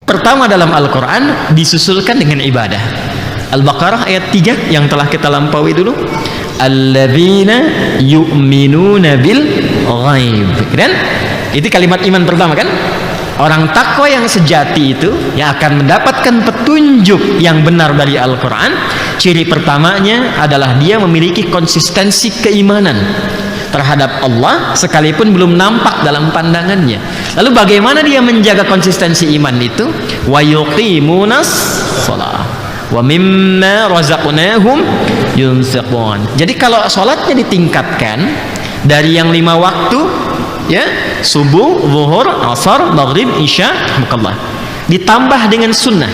pertama dalam Al-Quran disusulkan dengan ibadah. Al-Baqarah ayat 3 yang telah kita lampaui dulu, alladzina yu'minuna bil ghaib. Dan itu kalimat iman pertama kan? Orang takwa yang sejati itu yang akan mendapatkan petunjuk yang benar dari Al-Quran, ciri pertamanya adalah dia memiliki konsistensi keimanan terhadap Allah sekalipun belum nampak dalam pandangannya. Lalu bagaimana dia menjaga konsistensi iman itu? Wa yuqimunas shalah wa mimma razaqnahum yunfiqun. Jadi kalau sholatnya ditingkatkan dari yang 5 waktu, ya, subuh, zuhur, asar, maghrib, isya, bukallah, ditambah dengan sunnah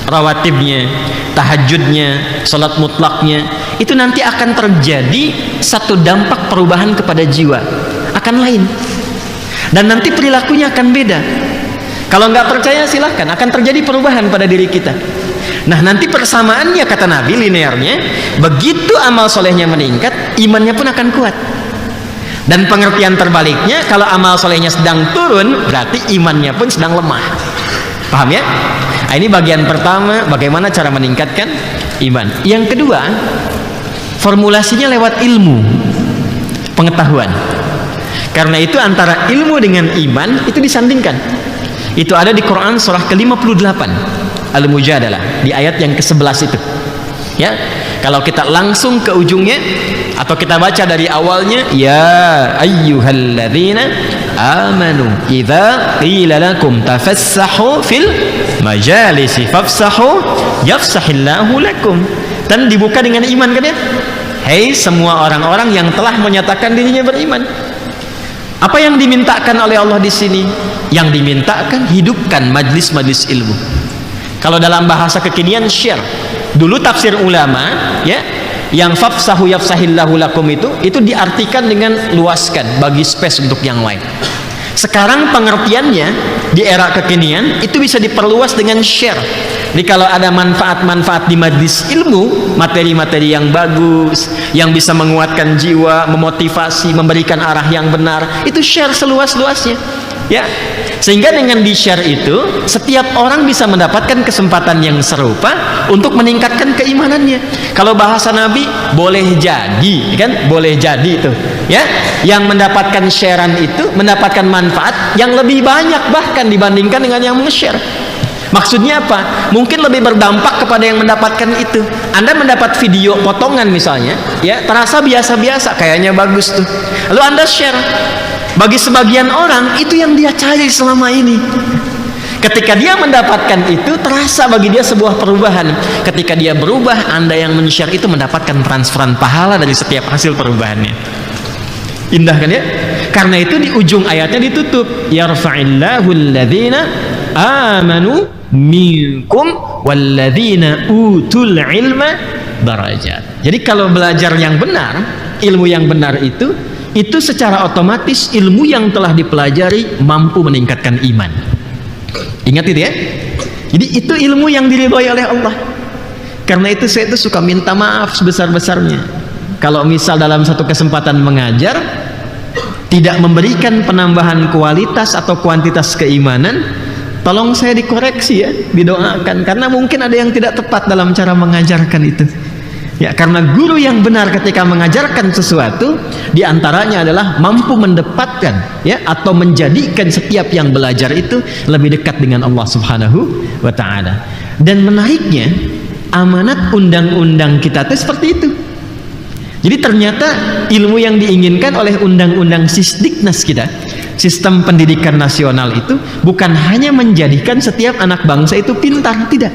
rawatibnya, tahajudnya, salat mutlaknya, itu nanti akan terjadi satu dampak perubahan kepada jiwa, akan lain, dan nanti perilakunya akan beda. Kalau nggak percaya silahkan, akan terjadi perubahan pada diri kita. Nah, nanti persamaannya, kata Nabi, linearnya, begitu amal solehnya meningkat, imannya pun akan kuat. Dan pengertian terbaliknya, kalau amal solehnya sedang turun, berarti imannya pun sedang lemah. Paham ya? Nah, ini bagian pertama, bagaimana cara meningkatkan iman. Yang kedua, formulasinya lewat ilmu, pengetahuan. Karena itu antara ilmu dengan iman itu disandingkan. Itu ada di Quran surah ke-58 Al-Mujadalah, di ayat yang ke-11 itu. Ya, kalau kita langsung ke ujungnya atau kita baca dari awalnya, ya ayyuhalladzina amanu idza qila lakum tafassahu fil majalisi fafsahu yafsahillahu lakum. Dan dibuka dengan iman kan ya? Hei semua orang-orang yang telah menyatakan dirinya beriman. Apa yang dimintakan oleh Allah di sini? Yang dimintakan hidupkan majlis-majlis ilmu. Kalau dalam bahasa kekinian share. Dulu tafsir ulama ya, yang fafsahu yafsahillahu lakum itu diartikan dengan luaskan, bagi space untuk yang lain. Sekarang pengertiannya di era kekinian itu bisa diperluas dengan share. Jadi kalau ada manfaat-manfaat di majlis ilmu, materi-materi yang bagus, yang bisa menguatkan jiwa, memotivasi, memberikan arah yang benar, itu share seluas-luasnya. Ya, sehingga dengan di share itu setiap orang bisa mendapatkan kesempatan yang serupa untuk meningkatkan keimanannya. Kalau bahasa Nabi, boleh jadi kan, boleh jadi itu ya, yang mendapatkan sharean itu mendapatkan manfaat yang lebih banyak bahkan dibandingkan dengan yang meng-share. Maksudnya apa? Mungkin lebih berdampak kepada yang mendapatkan itu. Anda mendapat video potongan misalnya ya, terasa biasa-biasa, kayaknya bagus tuh, lalu Anda share. Bagi sebagian orang itu yang dia cari selama ini. Ketika dia mendapatkan itu, terasa bagi dia sebuah perubahan. Ketika dia berubah, Anda yang men-share itu mendapatkan transferan pahala dari setiap hasil perubahannya. Indah kan ya? Karena itu di ujung ayatnya ditutup, yarfa'illahu alladhina amanu minkum walladzina utul ilma darajat. Jadi kalau belajar yang benar, ilmu yang benar itu secara otomatis ilmu yang telah dipelajari mampu meningkatkan iman. Ingat itu ya. Jadi itu ilmu yang diridhoi oleh Allah. Karena itu saya itu suka minta maaf sebesar-besarnya kalau misal dalam satu kesempatan mengajar tidak memberikan penambahan kualitas atau kuantitas keimanan, tolong saya dikoreksi ya, didoakan, karena mungkin ada yang tidak tepat dalam cara mengajarkan itu. Ya, karena guru yang benar ketika mengajarkan sesuatu diantaranya adalah mampu mendapatkan ya, atau menjadikan setiap yang belajar itu lebih dekat dengan Allah Subhanahu wa ta'ala. Dan menariknya, amanat undang-undang kita itu seperti itu. Jadi ternyata ilmu yang diinginkan oleh undang-undang Sisdiknas kita, sistem pendidikan nasional itu, bukan hanya menjadikan setiap anak bangsa itu pintar, tidak,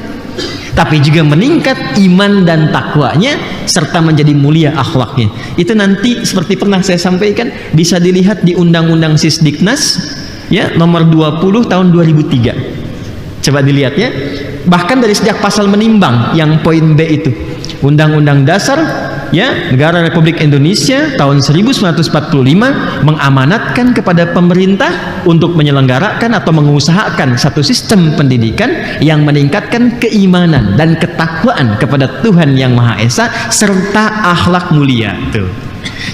tapi juga meningkat iman dan takwanya serta menjadi mulia akhlaknya. Itu nanti seperti pernah saya sampaikan bisa dilihat di Undang-Undang Sisdiknas ya, nomor 20 tahun 2003. Coba dilihat ya. Bahkan dari sejak pasal menimbang yang poin B itu, Undang-Undang Dasar ya Negara Republik Indonesia tahun 1945 mengamanatkan kepada pemerintah untuk menyelenggarakan atau mengusahakan satu sistem pendidikan yang meningkatkan keimanan dan ketakwaan kepada Tuhan Yang Maha Esa serta akhlak mulia tuh.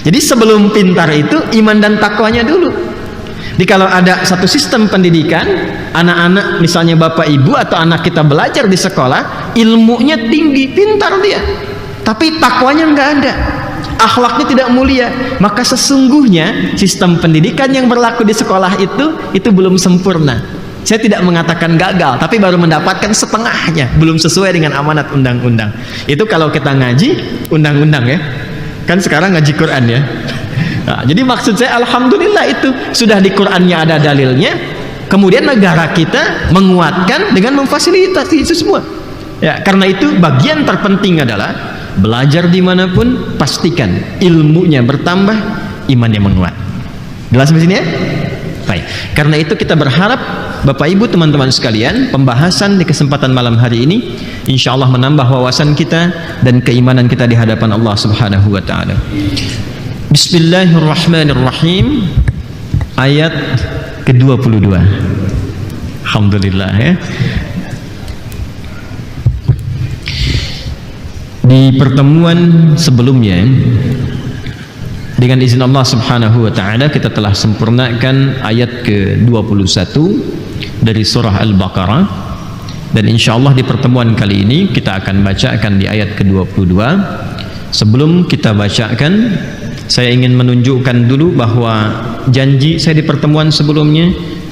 Jadi sebelum pintar itu iman dan takwanya dulu. Jadi kalau ada satu sistem pendidikan, anak-anak misalnya bapak ibu atau anak kita belajar di sekolah, ilmunya tinggi, pintar dia, tapi takwanya nggak ada, akhlaknya tidak mulia, maka sesungguhnya sistem pendidikan yang berlaku di sekolah itu belum sempurna. Saya tidak mengatakan gagal, tapi baru mendapatkan setengahnya, belum sesuai dengan amanat undang-undang. Itu kalau kita ngaji undang-undang ya, kan sekarang ngaji Quran ya. Nah, jadi maksud saya alhamdulillah itu sudah di Qur'annya ada dalilnya, kemudian negara kita menguatkan dengan memfasilitasi itu semua ya. Karena itu bagian terpenting adalah belajar dimanapun pastikan ilmunya bertambah, imannya menguat. Jelas di sini ya? Baik. Karena itu kita berharap Bapak Ibu teman-teman sekalian, pembahasan di kesempatan malam hari ini insya Allah menambah wawasan kita dan keimanan kita di hadapan Allah Subhanahu wa taala. Bismillahirrahmanirrahim. Ayat ke-22. Alhamdulillah ya. Di pertemuan sebelumnya dengan izin Allah Subhanahu wa taala kita telah sempurnakan ayat ke-21 dari surah Al-Baqarah, dan insyaallah di pertemuan kali ini kita akan bacakan di ayat ke-22. Sebelum kita bacakan, saya ingin menunjukkan dulu bahwa janji saya di pertemuan sebelumnya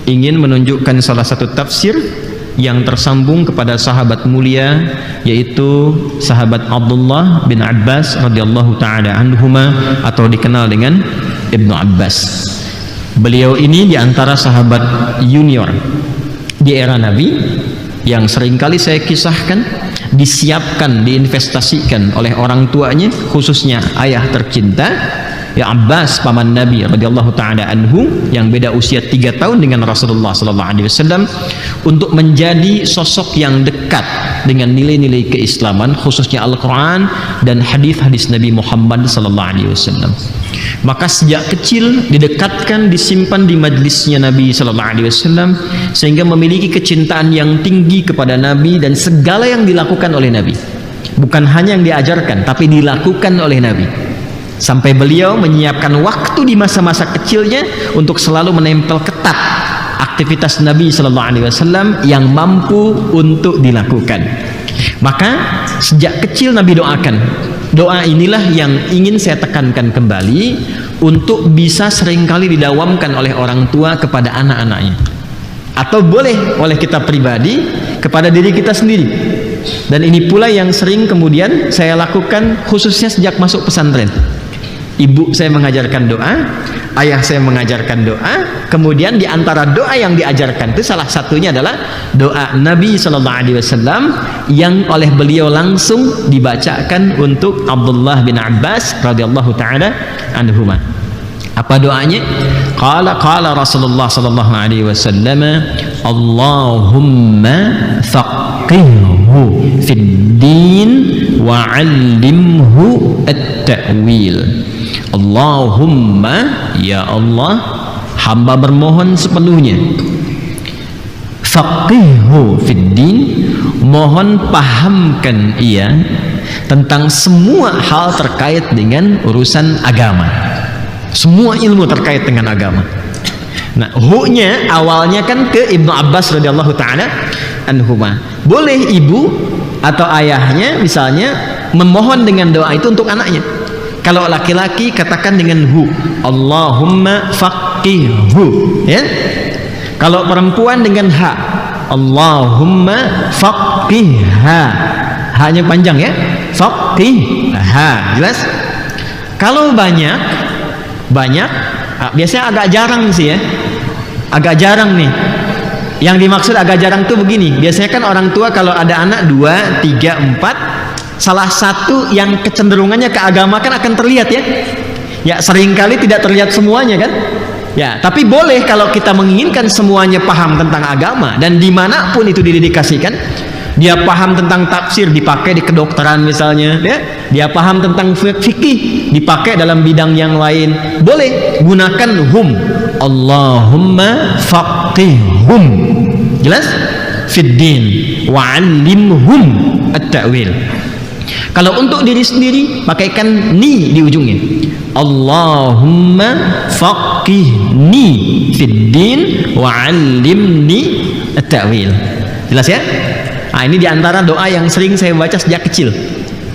ingin menunjukkan salah satu tafsir yang tersambung kepada sahabat mulia, yaitu sahabat Abdullah bin Abbas radhiyallahu taala anhuma, atau dikenal dengan Ibnu Abbas. Beliau ini diantara sahabat junior di era Nabi yang seringkali saya kisahkan, disiapkan, diinvestasikan oleh orang tuanya, khususnya ayah tercinta ya Abbas, paman Nabi radhiyallahu taala anhu, yang beda usia 3 tahun dengan Rasulullah sallallahu alaihi wasallam, untuk menjadi sosok yang dekat dengan nilai-nilai keislaman, khususnya Al-Qur'an dan hadis-hadis Nabi Muhammad sallallahu alaihi wasallam. Maka sejak kecil didekatkan, disimpan di majlisnya Nabi sallallahu alaihi wasallam, sehingga memiliki kecintaan yang tinggi kepada Nabi dan segala yang dilakukan oleh Nabi. Bukan hanya yang diajarkan, tapi dilakukan oleh Nabi. Sampai beliau menyiapkan waktu di masa-masa kecilnya untuk selalu menempel ketat aktivitas Nabi sallallahu alaihi wasallam yang mampu untuk dilakukan. Maka sejak kecil Nabi doakan. Doa inilah yang ingin saya tekankan kembali untuk bisa seringkali didawamkan oleh orang tua kepada anak-anaknya, atau boleh oleh kita pribadi kepada diri kita sendiri. Dan ini pula yang sering kemudian saya lakukan khususnya sejak masuk pesantren. Ibu saya mengajarkan doa, ayah saya mengajarkan doa, kemudian di antara doa yang diajarkan itu salah satunya adalah doa Nabi sallallahu alaihi wasallam yang oleh beliau langsung dibacakan untuk Abdullah bin Abbas radhiyallahu taala anhuma. Apa doanya? Qala Rasulullah sallallahu alaihi wasallam, Allahumma faqihhu fid din wa 'allimhu at-ta'wil. Allahumma, ya Allah, hamba bermohon sepenuhnya, faqihhu fid din, mohon pahamkan ia tentang semua hal terkait dengan urusan agama, semua ilmu terkait dengan agama. Nah, hu-nya awalnya kan ke Ibnu Abbas radhiyallahu taala anhuma. Boleh ibu atau ayahnya misalnya memohon dengan doa itu untuk anaknya. Kalau laki-laki katakan dengan hu, Allahumma faqihhu, ya. Kalau perempuan dengan ha, Allahumma faqihha. Hanya panjang ya, faqihha, jelas. Kalau banyak biasanya agak jarang sih ya, agak jarang nih. Yang dimaksud agak jarang tuh begini, biasanya kan orang tua kalau ada anak 2, 3, 4, salah satu yang kecenderungannya ke agama kan akan terlihat ya. Ya seringkali tidak terlihat semuanya kan. Ya, tapi boleh kalau kita menginginkan semuanya paham tentang agama, dan dimanapun itu didedikasikan. Dia paham tentang tafsir, dipakai di kedokteran misalnya, ya. Dia paham tentang fikih, dipakai dalam bidang yang lain. Boleh gunakan hum. Allahumma faqihhum. Jelas? Fiddin wa 'allimhum at-ta'wil. Kalau untuk diri sendiri pakaikan ni di ujungnya. Allahumma faqihni fid din wa 'allimni at-ta'wil. Jelas ya? Nah, ini diantara doa yang sering saya baca sejak kecil.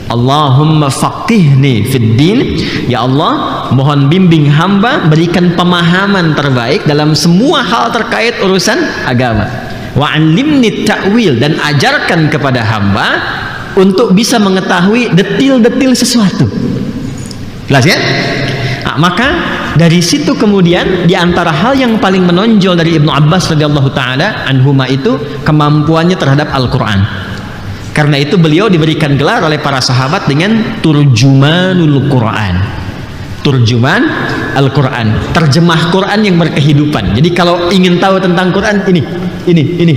Allahumma faqihni fid din, ya Allah mohon bimbing hamba, berikan pemahaman terbaik dalam semua hal terkait urusan agama. Wa 'allimni ta'wil, dan ajarkan kepada hamba untuk bisa mengetahui detil-detil sesuatu. Jelas ya? Nah, maka dari situ kemudian diantara hal yang paling menonjol dari Ibnu Abbas radhiyallahu taala anhuma itu kemampuannya terhadap Al-Quran. Karena itu beliau diberikan gelar oleh para sahabat dengan Turjumanul Quran. Turjuman Al-Quran, terjemah Quran yang berkehidupan. Jadi kalau ingin tahu tentang Quran, ini.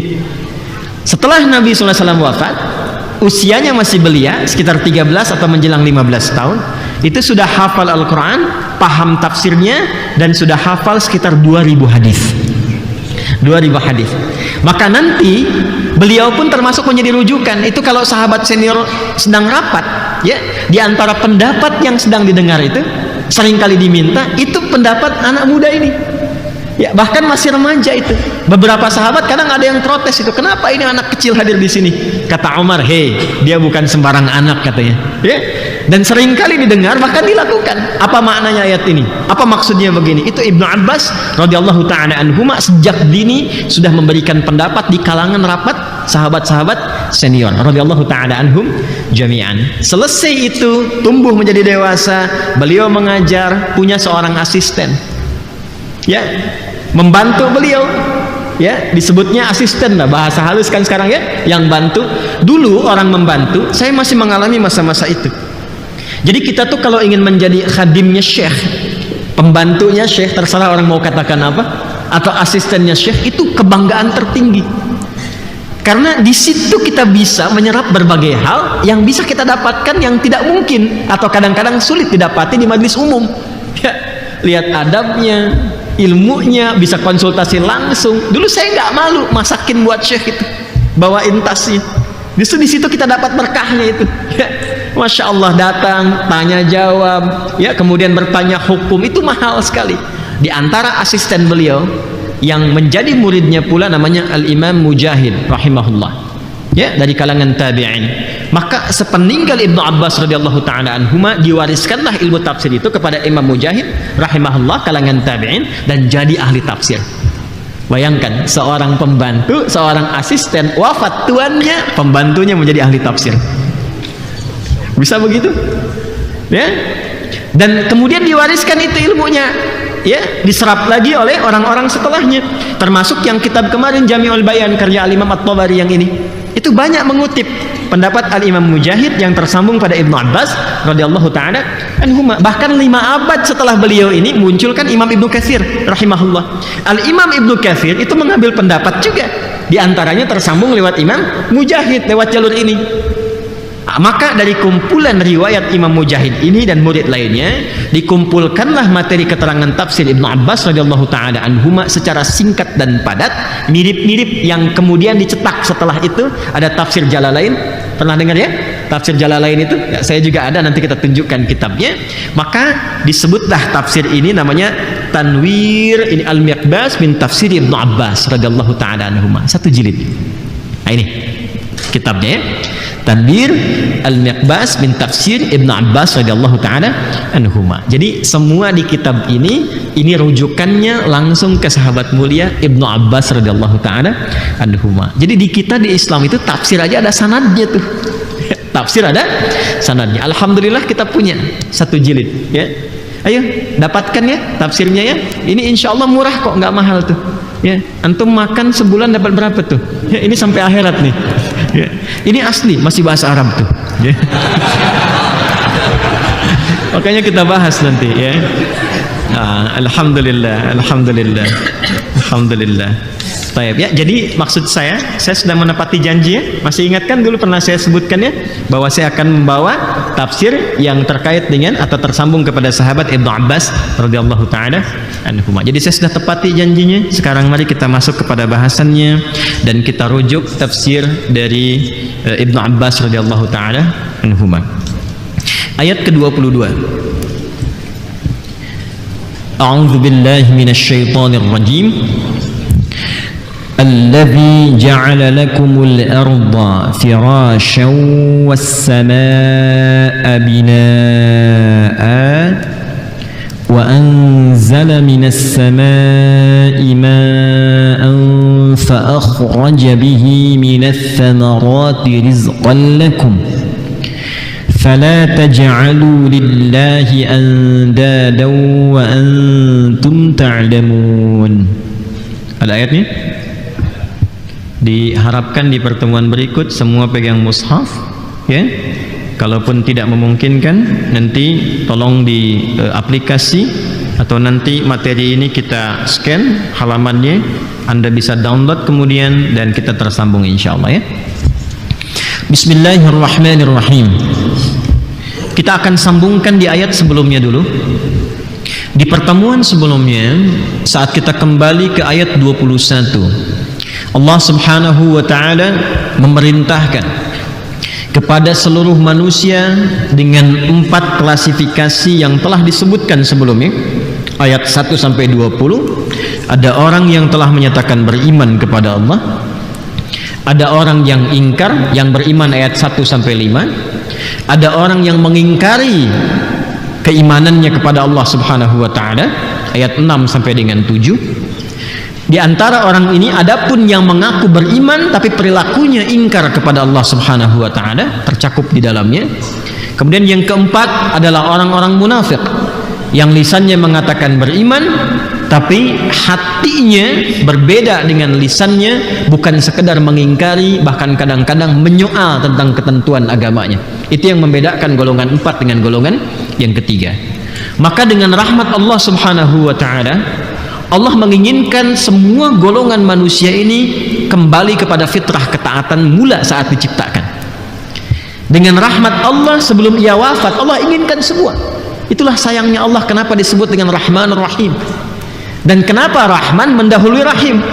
Setelah Nabi SAW wafat, usianya masih belia, sekitar 13 atau menjelang 15 tahun, itu sudah hafal Al-Quran, paham tafsirnya, dan sudah hafal sekitar 2000 hadis. 2000 hadis. Maka nanti beliau pun termasuk menjadi rujukan. Itu kalau sahabat senior sedang rapat, ya, di antara pendapat yang sedang didengar itu seringkali diminta itu pendapat anak muda ini. Ya, bahkan masih remaja itu. Beberapa sahabat kadang ada yang protes itu, kenapa ini anak kecil hadir di sini? Kata Umar, hei, dia bukan sembarang anak katanya. Ya, dan seringkali didengar bahkan dilakukan. Apa maknanya ayat ini? Apa maksudnya begini? Itu Ibnu Abbas radhiyallahu taala anhuma sejak dini sudah memberikan pendapat di kalangan rapat sahabat-sahabat senior radhiyallahu taala anhum jami'an. Selesai itu tumbuh menjadi dewasa, beliau mengajar, punya seorang asisten. Ya, membantu beliau, ya, disebutnya asisten lah, bahasa halus kan sekarang ya, yang bantu. Dulu orang membantu, saya masih mengalami masa-masa itu. Jadi kita tuh kalau ingin menjadi khadimnya syekh, pembantunya syekh, terserah orang mau katakan apa, atau asistennya syekh, itu kebanggaan tertinggi. Karena di situ kita bisa menyerap berbagai hal yang bisa kita dapatkan yang tidak mungkin atau kadang-kadang sulit didapati di majelis umum. Ya, lihat adabnya, ilmunya, bisa konsultasi langsung. Dulu saya nggak malu masakin buat syekh itu, bawain tasnya. Justru di situ kita dapat berkahnya itu. Ya, Masya Allah, datang, tanya jawab, ya, kemudian bertanya hukum, itu mahal sekali. Di antara asisten beliau yang menjadi muridnya pula namanya Al-Imam Mujahid rahimahullah, ya, dari kalangan tabi'in. Maka sepeninggal Ibnu Abbas radhiyallahu taala anhuma diwariskanlah ilmu tafsir itu kepada Imam Mujahid rahimahullah, kalangan tabi'in, dan jadi ahli tafsir. Bayangkan, seorang pembantu, seorang asisten, wafat tuannya, pembantunya menjadi ahli tafsir. Bisa begitu? Ya. Dan kemudian diwariskan itu ilmunya, ya, diserap lagi oleh orang-orang setelahnya, termasuk yang kitab kemarin Jami'ul Bayan karya Al-Imam At-Tabari yang ini. Itu banyak mengutip pendapat Al-Imam Mujahid yang tersambung pada Ibnu Abbas radhiyallahu taala anhuma. Bahkan 5 abad setelah beliau ini munculkan Imam Ibnu Katsir rahimahullah. Al-Imam Ibnu Katsir itu mengambil pendapat juga, di antaranya tersambung lewat Imam Mujahid lewat jalur ini. Maka dari kumpulan riwayat Imam Mujahid ini dan murid lainnya, dikumpulkanlah materi keterangan tafsir Ibnu Abbas radhiyallahu taala anhuma secara singkat dan padat, mirip-mirip yang kemudian dicetak setelah itu. Ada tafsir Jalalain, pernah dengar ya? Tafsir Jalalain itu, ya, saya juga ada, nanti kita tunjukkan kitabnya. Maka disebutlah tafsir ini namanya Tanwir ini Al-Miqbas min Tafsir Ibnu Abbas radhiyallahu taala anhuma, 1 jilid. Nah, ini kitabnya ya. Tanwir Al-Miqbas bin Tafsir Ibnu Abbas radhiyallahu taala anhuma. Jadi semua di kitab ini rujukannya langsung ke sahabat mulia Ibnu Abbas radhiyallahu taala anhuma. Jadi di kita di Islam itu tafsir aja ada sanadnya tuh. Tafsir ada sanadnya. Alhamdulillah kita punya 1 jilid, ya. Ayo dapatkan ya tafsirnya ya. Ini insya Allah murah kok, nggak mahal tuh. Ya, antum makan sebulan dapat berapa tuh? Ya, ini sampai akhirat nih. Ya. Ini asli, masih bahasa Arab tuh. Ya. Makanya kita bahas nanti ya. Alhamdulillah, alhamdulillah, alhamdulillah. Baik ya, jadi maksud saya sudah menepati janji ya. Masih ingatkan dulu pernah saya sebutkan ya, bahwa saya akan membawa tafsir yang terkait dengan atau tersambung kepada sahabat Ibnu Abbas radhiyallahu taala anhuma. Jadi saya sudah tepati janjinya. Sekarang mari kita masuk kepada bahasannya dan kita rujuk tafsir dari Ibnu Abbas radhiyallahu taala anhuma. ayat ke-22. A'udzu billahi minasyaitonir rajim. Alladzi ja'ala lakumul arda firasyan was samaa'a binaa'a wa anzala minas samaa'i maa'an fa akhraja bihi minas thamarati rizqan lakum fala taj'alu lillahi andadan wa antum ta'lamun. Ada ayatnya? Diharapkan di pertemuan berikut semua pegang mushaf, ya. Kalaupun tidak memungkinkan, nanti tolong di aplikasi atau nanti materi ini kita scan halamannya, Anda bisa download kemudian dan kita tersambung insyaallah, ya. Bismillahirrahmanirrahim. Kita akan sambungkan di ayat sebelumnya dulu. Di pertemuan sebelumnya, saat kita kembali ke ayat 21, Allah subhanahu wa ta'ala memerintahkan kepada seluruh manusia dengan 4 klasifikasi yang telah disebutkan sebelumnya. Ayat 1 sampai 20, ada orang yang telah menyatakan beriman kepada Allah, ada orang yang ingkar, yang beriman ayat 1 sampai 5, ada orang yang mengingkari keimanannya kepada Allah subhanahu wa ta'ala ayat 6 sampai dengan 7. Di antara orang ini adapun yang mengaku beriman tapi perilakunya ingkar kepada Allah subhanahu wa ta'ala, tercakup di dalamnya. Kemudian yang keempat adalah orang-orang munafik yang lisannya mengatakan beriman tapi hatinya berbeda dengan lisannya, bukan sekedar mengingkari, bahkan kadang-kadang menyoal tentang ketentuan agamanya. Itu yang membedakan golongan 4 dengan golongan yang ketiga. Maka dengan rahmat Allah subhanahu wa ta'ala, Allah menginginkan semua golongan manusia ini kembali kepada fitrah ketaatan mula saat diciptakan. Dengan rahmat Allah sebelum ia wafat, Allah inginkan semua. Itulah sayangnya Allah, kenapa disebut dengan Rahman Rahim. Dan kenapa Rahman mendahului Rahim?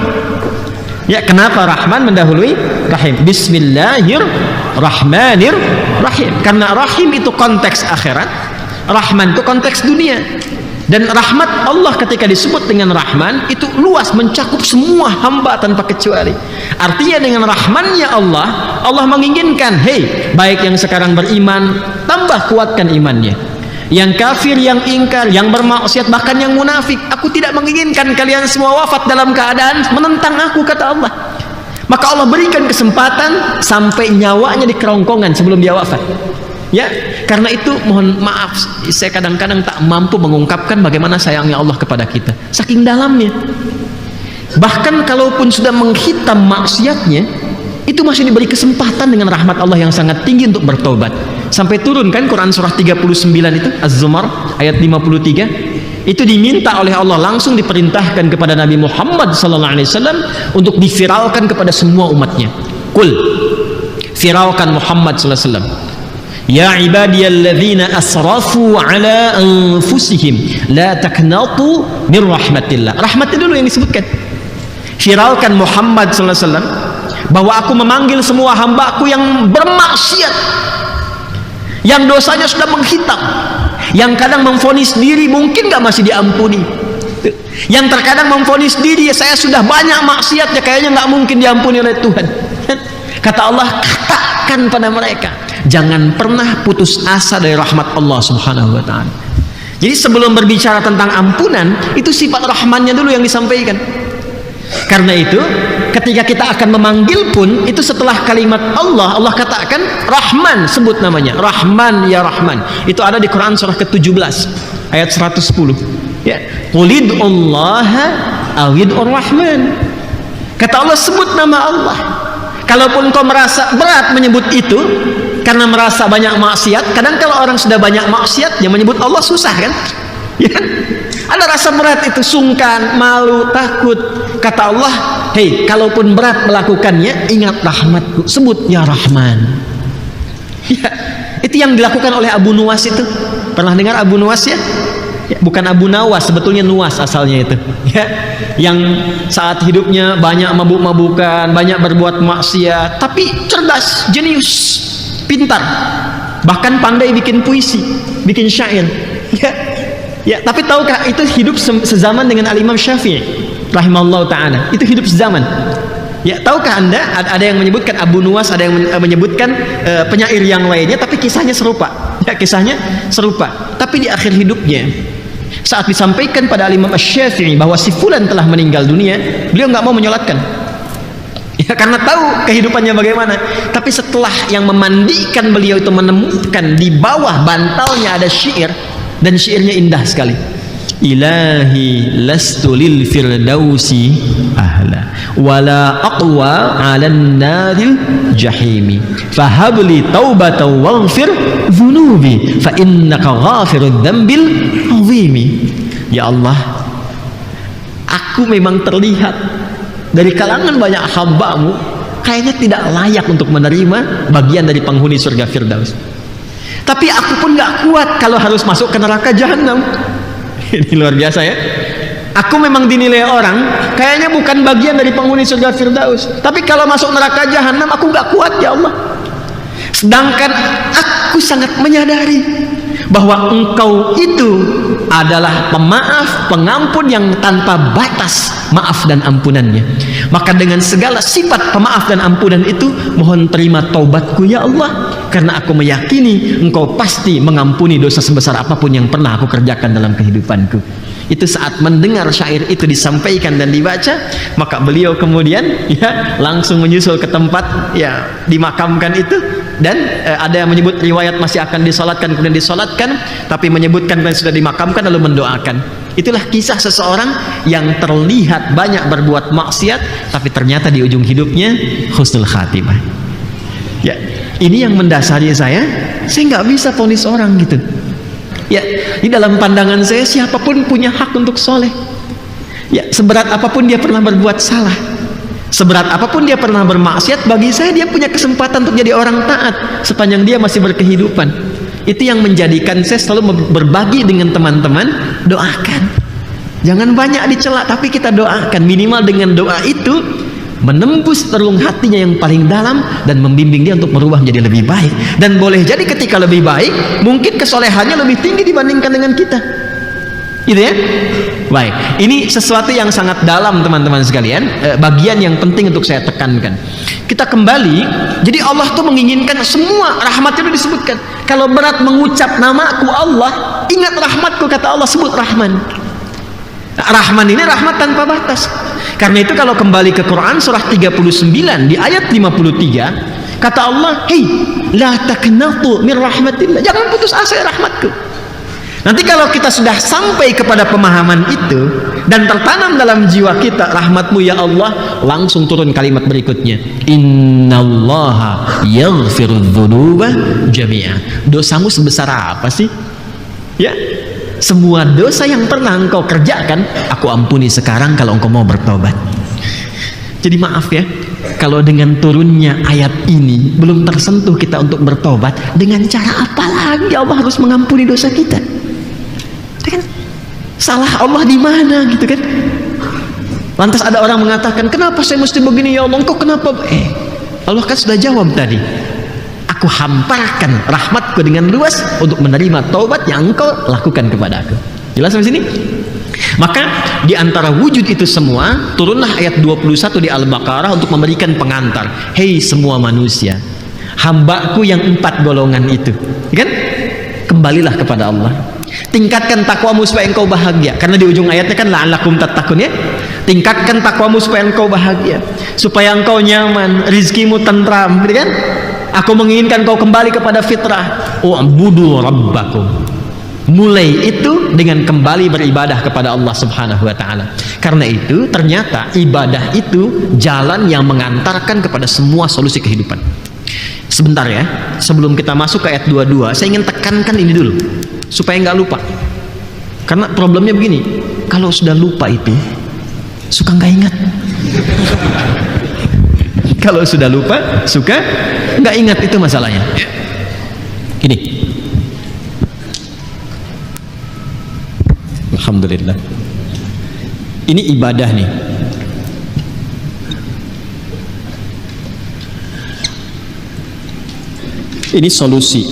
Ya, kenapa Rahman mendahului Rahim? Bismillahirrahmanirrahim. Karena Rahim itu konteks akhirat, Rahman itu konteks dunia. Dan rahmat Allah ketika disebut dengan Rahman itu luas, mencakup semua hamba tanpa kecuali. Artinya dengan rahmannya Allah, Allah menginginkan, hei, baik yang sekarang beriman, tambah kuatkan imannya. Yang kafir, yang ingkar, yang bermaksiat, bahkan yang munafik, aku tidak menginginkan kalian semua wafat dalam keadaan menentang aku, kata Allah. Maka Allah berikan kesempatan sampai nyawanya di kerongkongan sebelum dia wafat. Ya, karena itu mohon maaf, saya kadang-kadang tak mampu mengungkapkan bagaimana sayangnya Allah kepada kita, saking dalamnya. Bahkan kalaupun sudah menghitam maksiatnya, itu masih diberi kesempatan dengan rahmat Allah yang sangat tinggi untuk bertobat. Sampai turun kan Quran surah 39 itu, Az-Zumar ayat 53, itu diminta oleh Allah, langsung diperintahkan kepada Nabi Muhammad SAW untuk diviralkan kepada semua umatnya. Qul, viralkan Muhammad SAW. Ya ibadiyalladzina asrafu ala anfusihim la taqnatu min rahmatillah. Rahmatnya dulu yang disebutkan. Viralkan Muhammad sallallahu alaihi wasallam bahwa aku memanggil semua hambaku yang bermaksiat, yang dosanya sudah menghitam, yang kadang memvonis diri mungkin gak masih diampuni, yang terkadang memvonis diri saya sudah banyak maksiatnya kayaknya gak mungkin diampuni oleh Tuhan. Kata Allah, katakan pada mereka, jangan pernah putus asa dari rahmat Allah subhanahu wa ta'ala. Jadi sebelum berbicara tentang ampunan, itu sifat rahmannya dulu yang disampaikan. Karena itu ketika kita akan memanggil pun, itu setelah kalimat Allah, Allah katakan Rahman, sebut namanya Rahman, ya Rahman. Itu ada di Quran surah ke-17 ayat 110, ya, Qulid'ullaha awid'ur Rahman. Kata Allah, sebut nama Allah. Kalaupun kau merasa berat menyebut itu karena merasa banyak maksiat, kadang kalau orang sudah banyak maksiat, yang menyebut Allah susah kan? Ya, ada rasa berat itu, sungkan, malu, takut. Kata Allah, hei, kalaupun berat melakukannya, ingat rahmatku, sebut ya Rahman. Ya, itu yang dilakukan oleh Abu Nuwas itu. Pernah dengar Abu Nuwas ya? Ya, bukan Abu Nawas, sebetulnya Nuwas asalnya itu. Ya, yang saat hidupnya banyak mabuk-mabukan, banyak berbuat maksiat, tapi cerdas, jenius, pintar. bahkan pandai bikin puisi, bikin syair. Ya, tapi tahukah itu hidup sezaman dengan Al-Imam Syafi'i rahimahullah ta'ala. Itu hidup sezaman. Ya, tahukah Anda ada yang menyebutkan Abu Nuwas, ada yang menyebutkan penyair yang lainnya, tapi kisahnya serupa. Ya, kisahnya serupa. Tapi di akhir hidupnya, saat disampaikan pada Al-Imam Syafi'i bahwa si fulan telah meninggal dunia, beliau nggak mau menyolatkan. Ya, karena tahu kehidupannya bagaimana. Tapi setelah yang memandikan beliau itu menemukan di bawah bantalnya ada syair, dan syairnya indah sekali. Ilahi lastu lil firdausi ahla wala aqwa 'alan naril jahimi fahabli taubatan waghfir dhunubi fa innaka ghafirudz dzambil 'azimi. Ya Allah, aku memang terlihat dari kalangan banyak hamba-Mu kayaknya tidak layak untuk menerima bagian dari penghuni surga Firdaus. Tapi aku pun gak kuat kalau harus masuk ke neraka jahanam. Ini luar biasa ya. Aku memang dinilai orang kayaknya bukan bagian dari penghuni surga Firdaus, tapi kalau masuk neraka jahanam aku gak kuat ya Allah. Sedangkan aku sangat menyadari bahwa Engkau itu adalah pemaaf, pengampun yang tanpa batas maaf dan ampunannya. Maka dengan segala sifat pemaaf dan ampunan itu, mohon terima taubatku ya Allah, karena aku meyakini Engkau pasti mengampuni dosa sebesar apapun yang pernah aku kerjakan dalam kehidupanku. Itu saat mendengar syair itu disampaikan dan dibaca, maka beliau kemudian ya langsung menyusul ke tempat ya dimakamkan itu. Dan ada yang menyebut riwayat masih akan disolatkan, kemudian disolatkan, tapi menyebutkan dan sudah dimakamkan lalu mendoakan. Itulah kisah seseorang yang terlihat banyak berbuat maksiat, tapi ternyata di ujung hidupnya husnul khatimah. Ya, ini yang mendasari saya nggak bisa vonis orang gitu. Ya, di dalam pandangan saya siapapun punya hak untuk soleh. Ya, seberat apapun dia pernah berbuat salah, seberat apapun dia pernah bermaksiat, bagi saya dia punya kesempatan untuk jadi orang taat sepanjang dia masih berkehidupan. Itu yang menjadikan saya selalu berbagi dengan teman-teman. Doakan, jangan banyak dicela, tapi kita doakan. Minimal dengan doa itu menembus relung hatinya yang paling dalam dan membimbing dia untuk merubah menjadi lebih baik. Dan boleh jadi ketika lebih baik, mungkin kesolehannya lebih tinggi dibandingkan dengan kita. Gitu ya. Baik, ini sesuatu yang sangat dalam teman-teman sekalian, bagian yang penting untuk saya tekankan. Kita kembali, jadi Allah tuh menginginkan semua rahmat itu disebutkan. Kalau berat mengucap namaku Allah, ingat rahmatku, kata Allah, sebut Rahman. Rahman ini rahmat tanpa batas. Karena itu kalau kembali ke Quran surah 39 di ayat 53, kata Allah, hei la taqnatu min rahmatillah, jangan putus asa ya rahmatku. Nanti kalau kita sudah sampai kepada pemahaman itu dan tertanam dalam jiwa kita rahmatmu ya Allah, langsung turun kalimat berikutnya, innallaha yaghfirudz dzunuba jami'a. Dosamu sebesar apa sih? Ya, semua dosa yang pernah engkau kerjakan aku ampuni sekarang kalau engkau mau bertobat. Jadi maaf ya, kalau dengan turunnya ayat ini belum tersentuh kita untuk bertobat, dengan cara apa lagi Allah harus mengampuni dosa kita? Kan salah Allah di mana gitu kan? Lantas ada orang mengatakan, kenapa saya mesti begini ya Allah, engkau kenapa? Allah kan sudah jawab tadi, aku hamparkan rahmatku dengan luas untuk menerima taubat yang engkau lakukan kepada aku. Jelas sampai sini? Maka di antara wujud itu semua, turunlah ayat 21 di Al-Baqarah untuk memberikan pengantar. Hei semua manusia, hambaku yang 4 golongan itu, kan? Kembalilah kepada Allah. Tingkatkan takwamu supaya engkau bahagia. Karena di ujung ayatnya kan la'allakum tattaqun ya. Tingkatkan takwamu supaya engkau bahagia, supaya engkau nyaman, rizkimu tentram, gitu kan? Aku menginginkan kau kembali kepada fitrah. U'budu rabbakum. Mulai itu dengan kembali beribadah kepada Allah Subhanahu wa taala. Karena itu ternyata ibadah itu jalan yang mengantarkan kepada semua solusi kehidupan. Sebentar ya, sebelum kita masuk ke ayat 22, saya ingin tekankan ini dulu supaya nggak lupa. Karena problemnya begini, kalau sudah lupa itu suka nggak ingat. Kalau sudah lupa suka nggak ingat, itu masalahnya. Gini, alhamdulillah, ini ibadah nih. Ini solusi.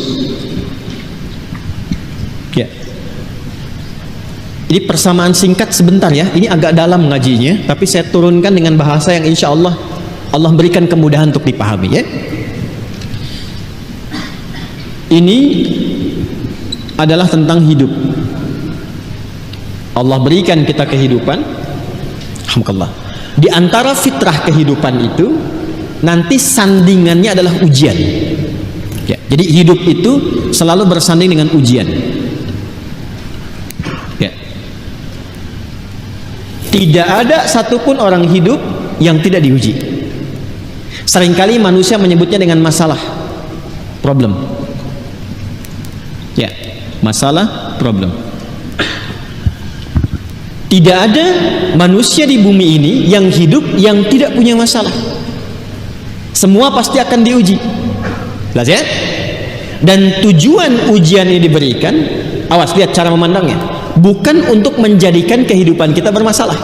Ini persamaan singkat sebentar ya. Ini agak dalam ngajinya, tapi saya turunkan dengan bahasa yang insya Allah Allah berikan kemudahan untuk dipahami ya. Ini adalah tentang hidup. Allah berikan kita kehidupan. Alhamdulillah. Di antara fitrah kehidupan itu nanti sandingannya adalah ujian. Ya, jadi hidup itu selalu bersanding dengan ujian. Ya. Tidak ada satupun orang hidup yang tidak diuji. Seringkali manusia menyebutnya dengan masalah, problem. Ya, masalah, problem. Tidak ada manusia di bumi ini yang hidup yang tidak punya masalah. Semua pasti akan diuji. Jelas ya? Dan tujuan ujian ini diberikan, awas lihat cara memandangnya, bukan untuk menjadikan kehidupan kita bermasalah,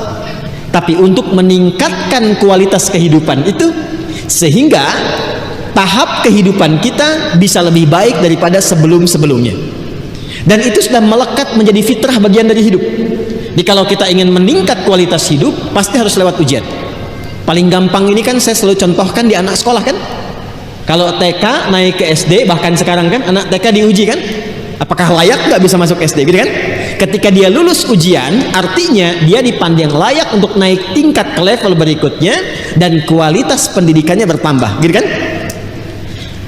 tapi untuk meningkatkan kualitas kehidupan itu, sehingga tahap kehidupan kita bisa lebih baik daripada sebelum-sebelumnya. Dan itu sudah melekat menjadi fitrah bagian dari hidup. Jadi kalau kita ingin meningkat kualitas hidup, pasti harus lewat ujian. Paling gampang ini kan saya selalu contohkan di anak sekolah kan. Kalau TK naik ke SD, bahkan sekarang kan anak TK diuji kan, apakah layak nggak bisa masuk SD gitu kan. Ketika dia lulus ujian, artinya dia dipandang layak untuk naik tingkat ke level berikutnya dan kualitas pendidikannya bertambah gitu kan.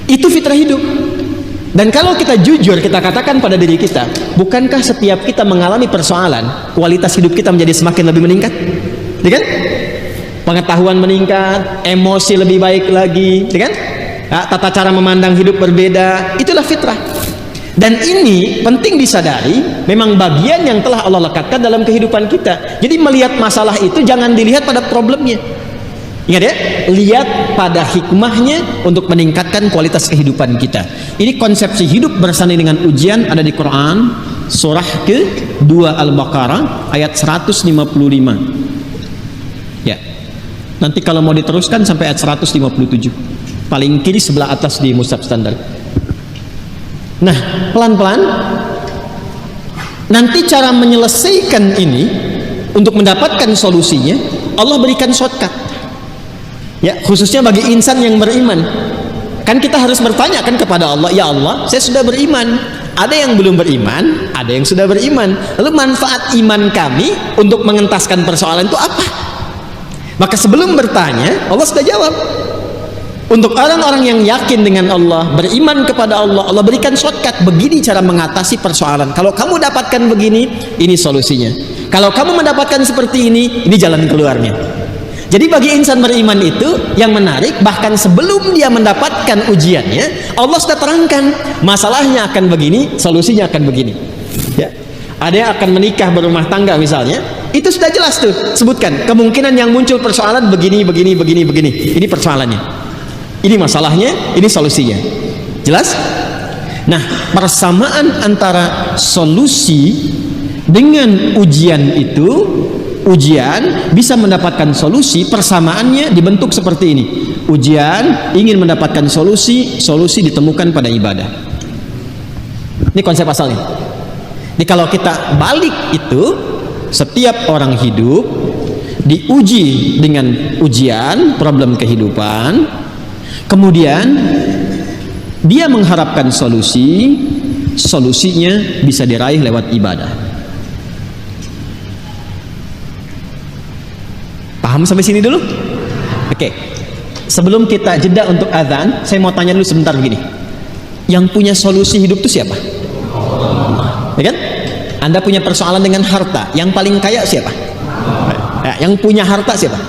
Itu fitrah hidup. Dan kalau kita jujur, kita katakan pada diri kita, bukankah setiap kita mengalami persoalan, kualitas hidup kita menjadi semakin lebih meningkat? Ya kan? Pengetahuan meningkat, emosi lebih baik lagi, ya kan? Nah, tata cara memandang hidup berbeda, itulah fitrah. Dan ini penting disadari, memang bagian yang telah Allah lekatkan dalam kehidupan kita. Jadi melihat masalah itu jangan dilihat pada problemnya. Ingat ya, lihat pada hikmahnya untuk meningkatkan kualitas kehidupan kita. Ini konsepsi hidup bersanding dengan ujian ada di Quran surah ke-2 Al-Baqarah ayat 155. Ya. Nanti kalau mau diteruskan sampai ayat 157. Paling kiri sebelah atas di mushaf standar. Nah, pelan-pelan nanti cara menyelesaikan ini untuk mendapatkan solusinya Allah berikan shortcut. Ya, khususnya bagi insan yang beriman. Kan kita harus bertanya kan kepada Allah, ya Allah, saya sudah beriman. Ada yang belum beriman, ada yang sudah beriman. Lalu manfaat iman kami untuk mengentaskan persoalan itu apa? Maka sebelum bertanya, Allah sudah jawab. Untuk orang-orang yang yakin dengan Allah, beriman kepada Allah, Allah berikan shortcut. Begini cara mengatasi persoalan. Kalau kamu dapatkan begini, ini solusinya. Kalau kamu mendapatkan seperti ini jalan keluarnya. Jadi bagi insan beriman itu yang menarik, bahkan sebelum dia mendapatkan ujiannya, Allah sudah terangkan masalahnya akan begini, solusinya akan begini. Ya. Ada yang akan menikah berumah tangga misalnya, itu sudah jelas tuh, sebutkan kemungkinan yang muncul persoalan begini. Ini persoalannya, ini masalahnya, ini solusinya. Jelas? Nah, persamaan antara solusi dengan ujian itu, ujian bisa mendapatkan solusi, persamaannya dibentuk seperti ini. Ujian ingin mendapatkan solusi, solusi ditemukan pada ibadah. Ini konsep asalnya. Jadi kalau kita balik itu, setiap orang hidup diuji dengan ujian, problem kehidupan, kemudian dia mengharapkan solusi, solusinya bisa diraih lewat ibadah. Paham sampai sini dulu? Oke. Sebelum kita jeda untuk azan, saya mau tanya dulu sebentar begini. Yang punya solusi hidup itu siapa? Allah. Ya kan? Anda punya persoalan dengan harta, yang paling kaya siapa? Ya, yang punya harta siapa?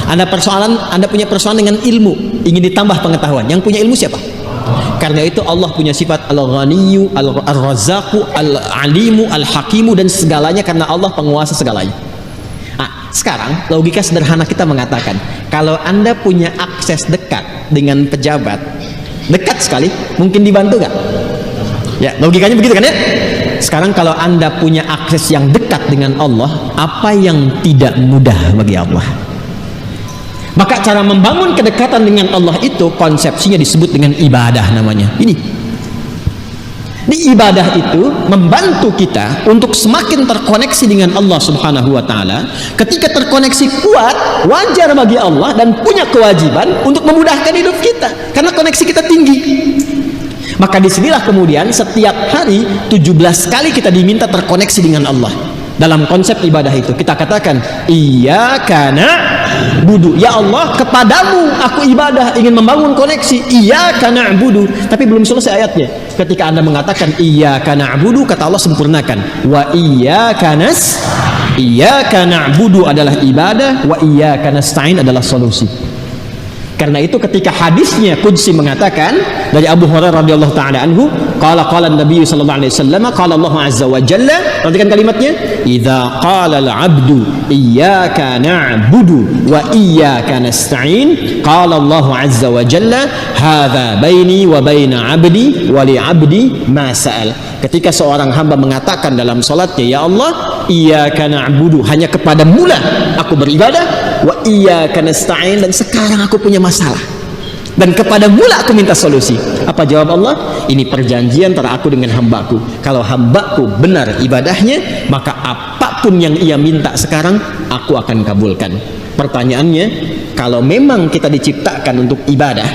Anda punya persoalan dengan ilmu, ingin ditambah pengetahuan, yang punya ilmu siapa? Karena itu Allah punya sifat Al-Ghaniyyu, Al-Razzaqu, Al-Alimu, Al-Hakimu, dan segalanya karena Allah penguasa segalanya. Sekarang logika sederhana kita mengatakan, kalau Anda punya akses dekat dengan pejabat, dekat sekali, mungkin dibantu gak? Ya, logikanya begitu kan ya? Sekarang kalau Anda punya akses yang dekat dengan Allah, apa yang tidak mudah bagi Allah? Maka cara membangun kedekatan dengan Allah itu konsepsinya disebut dengan ibadah namanya. Ini Di ibadah itu membantu kita untuk semakin terkoneksi dengan Allah Subhanahu wa taala. Ketika terkoneksi kuat, wajar bagi Allah dan punya kewajiban untuk memudahkan hidup kita karena koneksi kita tinggi. Maka disinilah kemudian setiap hari 17 kali kita diminta terkoneksi dengan Allah. Dalam konsep ibadah itu kita katakan iyyaka na'budu, ya Allah kepadamu aku ibadah, ingin membangun koneksi. Iyyaka na'budu, tapi belum selesai ayatnya. Ketika Anda mengatakan iyyaka na'budu, kata Allah sempurnakan, wa iyyaka na'budu adalah ibadah, wa iyyaka nasta'in adalah solusi. Karena itu ketika hadisnya qudsi mengatakan dari Abu Hurairah radhiyallahu taala anhu, qala Nabi sallallahu alaihi wasallam, qala Allah azza wa jalla, perhatikan kalimatnya, idza qala al-'abdu iyyaka na'budu wa iyyaka nasta'in, qala Allah azza wa jalla, hadza baini wa baina 'abdi wa li 'abdi ma sa'al. Ketika seorang hamba mengatakan dalam salatnya, ya Allah, iyyaka na'budu, hanya kepadamu lah aku beribadah, wa iyyaka nasta'in, dan sekarang aku punya masalah dan kepadamu lah aku minta solusi. Apa jawab Allah? Ini perjanjian antara aku dengan hambaku. Kalau hambaku benar ibadahnya, maka apapun yang ia minta sekarang aku akan kabulkan. Pertanyaannya, kalau memang kita diciptakan untuk ibadah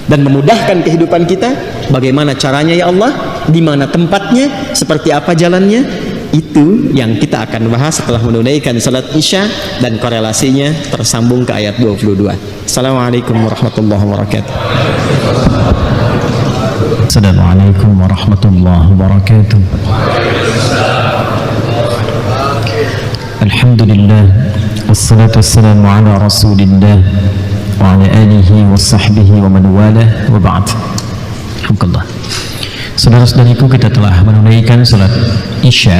dan memudahkan kehidupan kita, bagaimana caranya ya Allah? Di mana tempatnya? Seperti apa jalannya? Itu yang kita akan bahas setelah menunaikan salat Isya dan korelasinya tersambung ke ayat 22. Assalamualaikum warahmatullahi wabarakatuh. Assalamualaikum warahmatullahi wabarakatuh. Alhamdulillah, wassalatu wassalamu ala rasulillah wa ala alihi wa sahbihi wa man walah, wa ba'd. Alhamdulillah. Saudara-saudariku, kita telah menunaikan salat Isya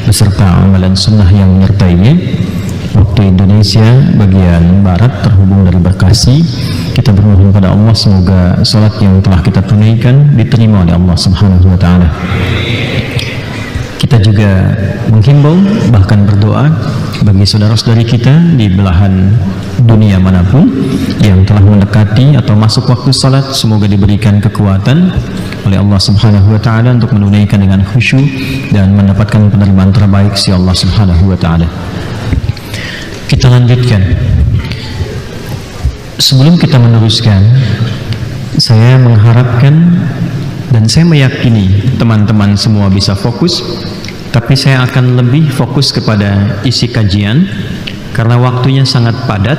beserta amalan sunnah yang menyertainya. Waktu Indonesia bagian barat terhubung dari Bekasi. Kita bermohon pada Allah semoga salat yang telah kita tunaikan diterima oleh Allah Subhanahu wa taala. Kita juga menghimbau bahkan berdoa bagi saudara-saudari kita di belahan dunia manapun yang telah mendekati atau masuk waktu salat, semoga diberikan kekuatan oleh Allah Subhanahu wa taala untuk menunaikan dengan khusyuk dan mendapatkan penerimaan terbaik si Allah Subhanahu wa taala. Kita lanjutkan. Sebelum kita meneruskan, saya mengharapkan dan saya meyakini teman-teman semua bisa fokus, tapi saya akan lebih fokus kepada isi kajian karena waktunya sangat padat.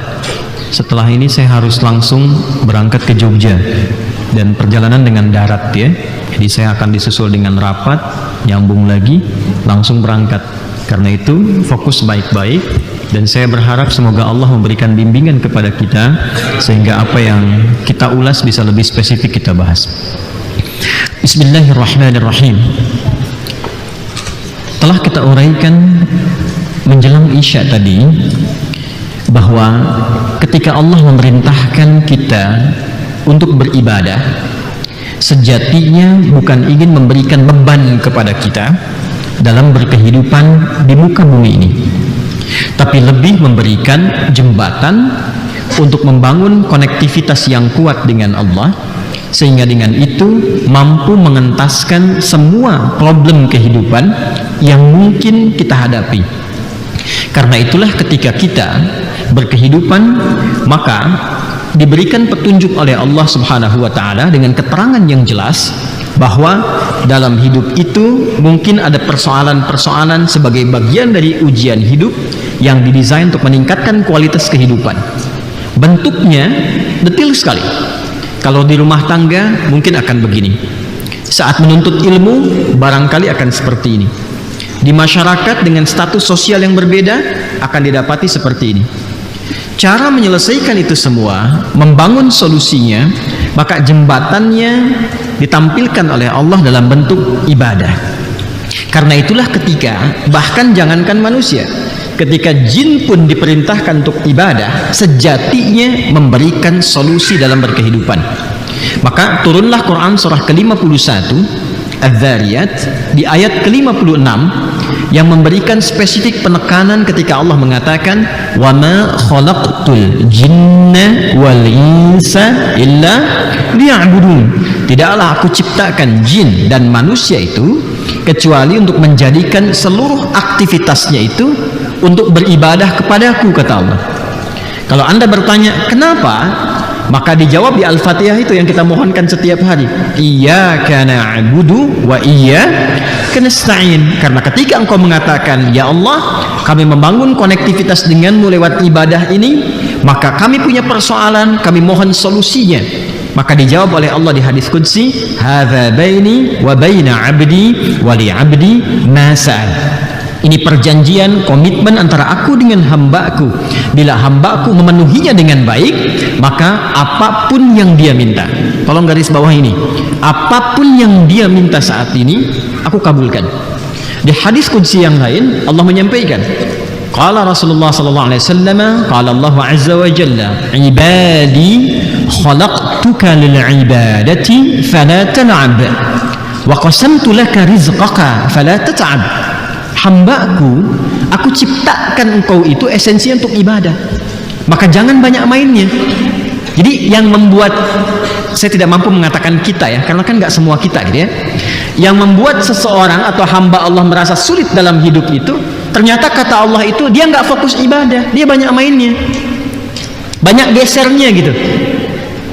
Setelah ini saya harus langsung berangkat ke Jogja dan perjalanan dengan darat ya. Jadi saya akan disusul dengan rapat, nyambung lagi, langsung berangkat. Karena itu fokus baik-baik dan saya berharap semoga Allah memberikan bimbingan kepada kita sehingga apa yang kita ulas bisa lebih spesifik kita bahas. Bismillahirrahmanirrahim. Telah kita uraikan menjelang Isya tadi bahwa ketika Allah memerintahkan kita untuk beribadah, sejatinya bukan ingin memberikan beban kepada kita dalam berkehidupan di muka bumi ini, tapi lebih memberikan jembatan untuk membangun konektivitas yang kuat dengan Allah, sehingga dengan itu mampu mengentaskan semua problem kehidupan yang mungkin kita hadapi. Karena itulah ketika kita berkehidupan, maka diberikan petunjuk oleh Allah Subhanahu wa taala dengan keterangan yang jelas bahwa dalam hidup itu mungkin ada persoalan-persoalan sebagai bagian dari ujian hidup yang didesain untuk meningkatkan kualitas kehidupan. Bentuknya detil sekali. Kalau di rumah tangga mungkin akan begini. Saat menuntut ilmu barangkali akan seperti ini. Di masyarakat dengan status sosial yang berbeda akan didapati seperti ini. Cara menyelesaikan itu semua, membangun solusinya, maka jembatannya ditampilkan oleh Allah dalam bentuk ibadah. Karena itulah ketika, bahkan jangankan manusia, ketika jin pun diperintahkan untuk ibadah, sejatinya memberikan solusi dalam berkehidupan. Maka turunlah Quran surah ke-51 Az-Zariyat di ayat ke-56 yang memberikan spesifik penekanan ketika Allah mengatakan wa ma khalaqtul jinna wal insa illa liya'budun. Tidaklah aku ciptakan jin dan manusia itu kecuali untuk menjadikan seluruh aktivitasnya itu untuk beribadah kepadaku, kata Allah. Kalau Anda bertanya kenapa, maka dijawab di Al-Fatihah itu yang kita mohonkan setiap hari, iyyaka na'budu wa iyyaka nasta'in. Karena ketika engkau mengatakan ya Allah, kami membangun konektivitas denganmu lewat ibadah ini, maka kami punya persoalan, kami mohon solusinya. Maka dijawab oleh Allah di hadis qudsi, hadza baini wa baina 'abdi wa li 'abdi ma sa'al. Ini perjanjian, komitmen antara aku dengan hambaku. Bila hambaku memenuhinya dengan baik, maka apapun yang dia minta, tolong garis bawah ini, apapun yang dia minta saat ini, aku kabulkan. Di hadis qudsi yang lain, Allah menyampaikan, qala Rasulullah sallallahu alaihi wasallam, qala Allah azza wa jalla, ibadi khalaqtuka lil ibadati fala tal'ab wa qasamtu laka rizqaka fala tat'ab. Hambaku, aku ciptakan engkau itu esensi untuk ibadah, maka jangan banyak mainnya. Jadi yang membuat, saya tidak mampu mengatakan kita ya, karena kan nggak semua kita gitu ya, yang membuat seseorang atau hamba Allah merasa sulit dalam hidup itu, ternyata kata Allah itu dia nggak fokus ibadah, dia banyak mainnya, banyak gesernya gitu.